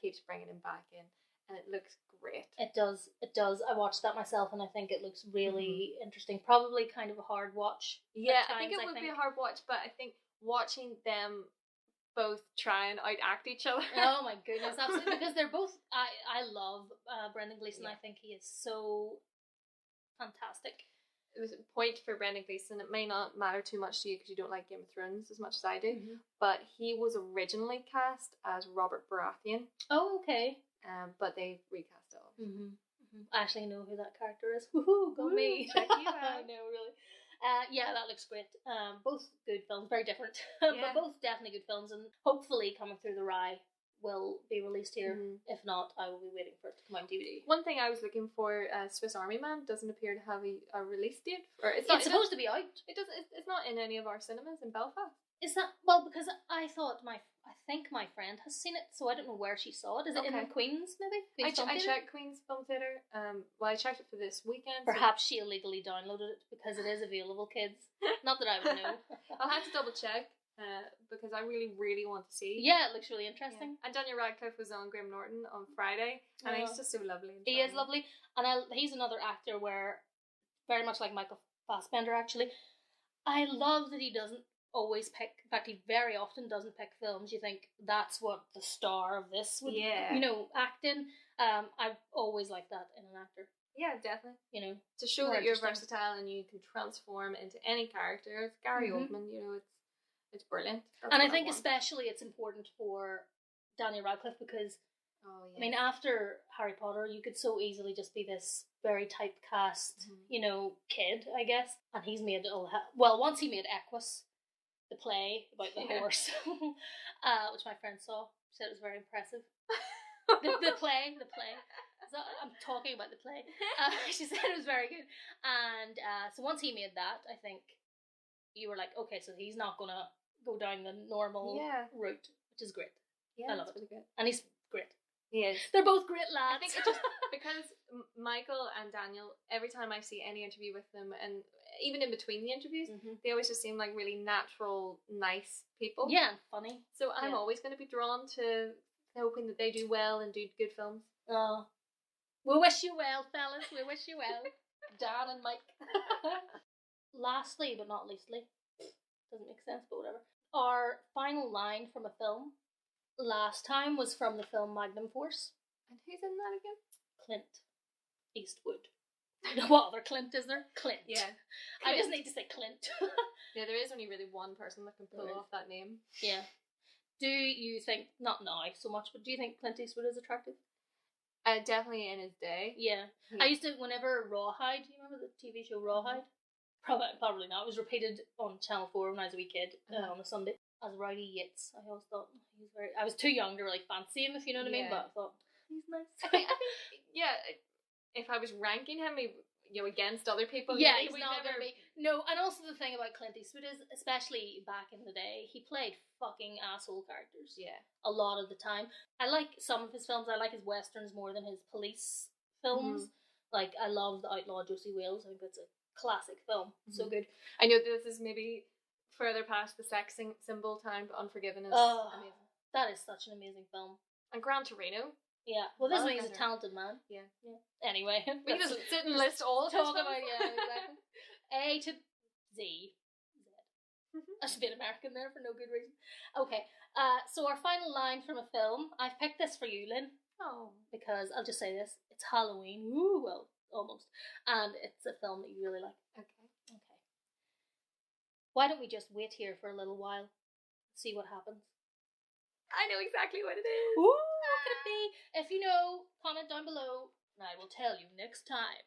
Speaker 1: keeps bringing him back in, and it looks great.
Speaker 2: It does. I watched that myself, and I think it looks really interesting. Probably kind of a hard watch.
Speaker 1: Yeah, I think it would be a hard watch, but I think watching them both try and out-act each other.
Speaker 2: Oh my goodness, absolutely. Because they're both, I love Brendan Gleeson. I think he is so fantastic.
Speaker 1: It was a point for Brendan Gleeson. It may not matter too much to you because you don't like Game of Thrones as much as I do, but he was originally cast as Robert Baratheon.
Speaker 2: Oh, okay.
Speaker 1: But they recast it.
Speaker 2: I actually know who that character is. Woohoo, go me.
Speaker 1: Check you out.
Speaker 2: I know, really. That looks great. Both good films, very different, but both definitely good films, and hopefully Coming Through the Rye will be released here. If not, I will be waiting for it to come out on DVD.
Speaker 1: One thing I was looking for, Swiss Army Man doesn't appear to have a release date. Or it's
Speaker 2: supposed to be out.
Speaker 1: It's not in any of our cinemas in Belfast.
Speaker 2: Is that, well, because I think my friend has seen it, so I don't know where she saw it. Is it in Queen's, maybe?
Speaker 1: I checked Queen's Film Theatre. I checked it for this weekend.
Speaker 2: Perhaps she illegally downloaded it because it is available, kids. Not that I would know.
Speaker 1: I'll have to double check because I really, really want to see.
Speaker 2: Yeah, it looks really interesting.
Speaker 1: And Daniel Radcliffe was on Graham Norton on Friday, and he's just so lovely.
Speaker 2: He is lovely, and he's another actor where, very much like Michael Fassbender, actually, I love that he doesn't always pick, in fact he very often doesn't pick films you think that's what the star of this would act in. I've always liked that in an actor.
Speaker 1: Yeah, definitely.
Speaker 2: You know,
Speaker 1: to show that you're versatile and you can transform into any character. It's Gary Oldman, you know, it's brilliant.
Speaker 2: And I think especially it's important for Daniel Radcliffe because, I mean, after Harry Potter, you could so easily just be this very typecast, you know, kid, I guess. And he's made once he made Equus, the play about the horse, which my friend saw, said it was very impressive. the play. So I'm talking about the play. She said it was very good. And so once he made that, I think you were like, okay, so he's not going to go down the normal route, which is great.
Speaker 1: Yeah,
Speaker 2: I love it.
Speaker 1: Really good.
Speaker 2: And he's great.
Speaker 1: He is.
Speaker 2: They're both great lads.
Speaker 1: I think it's just because Michael and Daniel, every time I see any interview with them, and even in between the interviews, they always just seem like really natural, nice people.
Speaker 2: Yeah, and funny.
Speaker 1: So I'm always going to be drawn to hoping that they do well and do good films.
Speaker 2: Oh. We wish you well, fellas. We wish you well. Dan and Mike. Lastly, but not leastly, doesn't make sense, but whatever. Our final line from a film last time was from the film Magnum Force.
Speaker 1: And who's in that again?
Speaker 2: Clint Eastwood. What other Clint is there? Clint.
Speaker 1: Yeah.
Speaker 2: Clint. I just need to say Clint.
Speaker 1: Yeah, there is only really one person that can pull off that name.
Speaker 2: Yeah. Do you think, not now so much, but do you think Clint Eastwood is attractive?
Speaker 1: Definitely in his day.
Speaker 2: Yeah. I used to, whenever Rawhide, do you remember the TV show Rawhide? Probably not. It was repeated on Channel 4 when I was a wee kid on a Sunday. As Rowdy Yates, I always thought he was very. I was too young to really fancy him, if you know what I mean. But I thought he's nice.
Speaker 1: I think, if I was ranking him, against other people,
Speaker 2: he's not gonna be. No, and also the thing about Clint Eastwood is, especially back in the day, he played fucking asshole characters.
Speaker 1: Yeah,
Speaker 2: a lot of the time. I like some of his films. I like his westerns more than his police films. Like I love The Outlaw Josie Wales. I think that's a classic film. So good.
Speaker 1: I know this is maybe further past the sex symbol time, but Unforgiven is amazing.
Speaker 2: That is such an amazing film.
Speaker 1: And Gran Torino.
Speaker 2: Yeah. Well, this one, he's a talented man.
Speaker 1: Yeah.
Speaker 2: Anyway.
Speaker 1: He doesn't sit and list all of his
Speaker 2: talk about, exactly. A to Z. I should be an American there for no good reason. Okay. So our final line from a film. I've picked this for you, Lynn.
Speaker 1: Oh.
Speaker 2: Because I'll just say this. It's Halloween. Ooh, well, almost. And it's a film that you really like.
Speaker 1: Okay.
Speaker 2: Why don't we just wait here for a little while, see what happens?
Speaker 1: I know exactly what it is.
Speaker 2: Ooh, what could it be? If you know, comment down below, and I will tell you next time.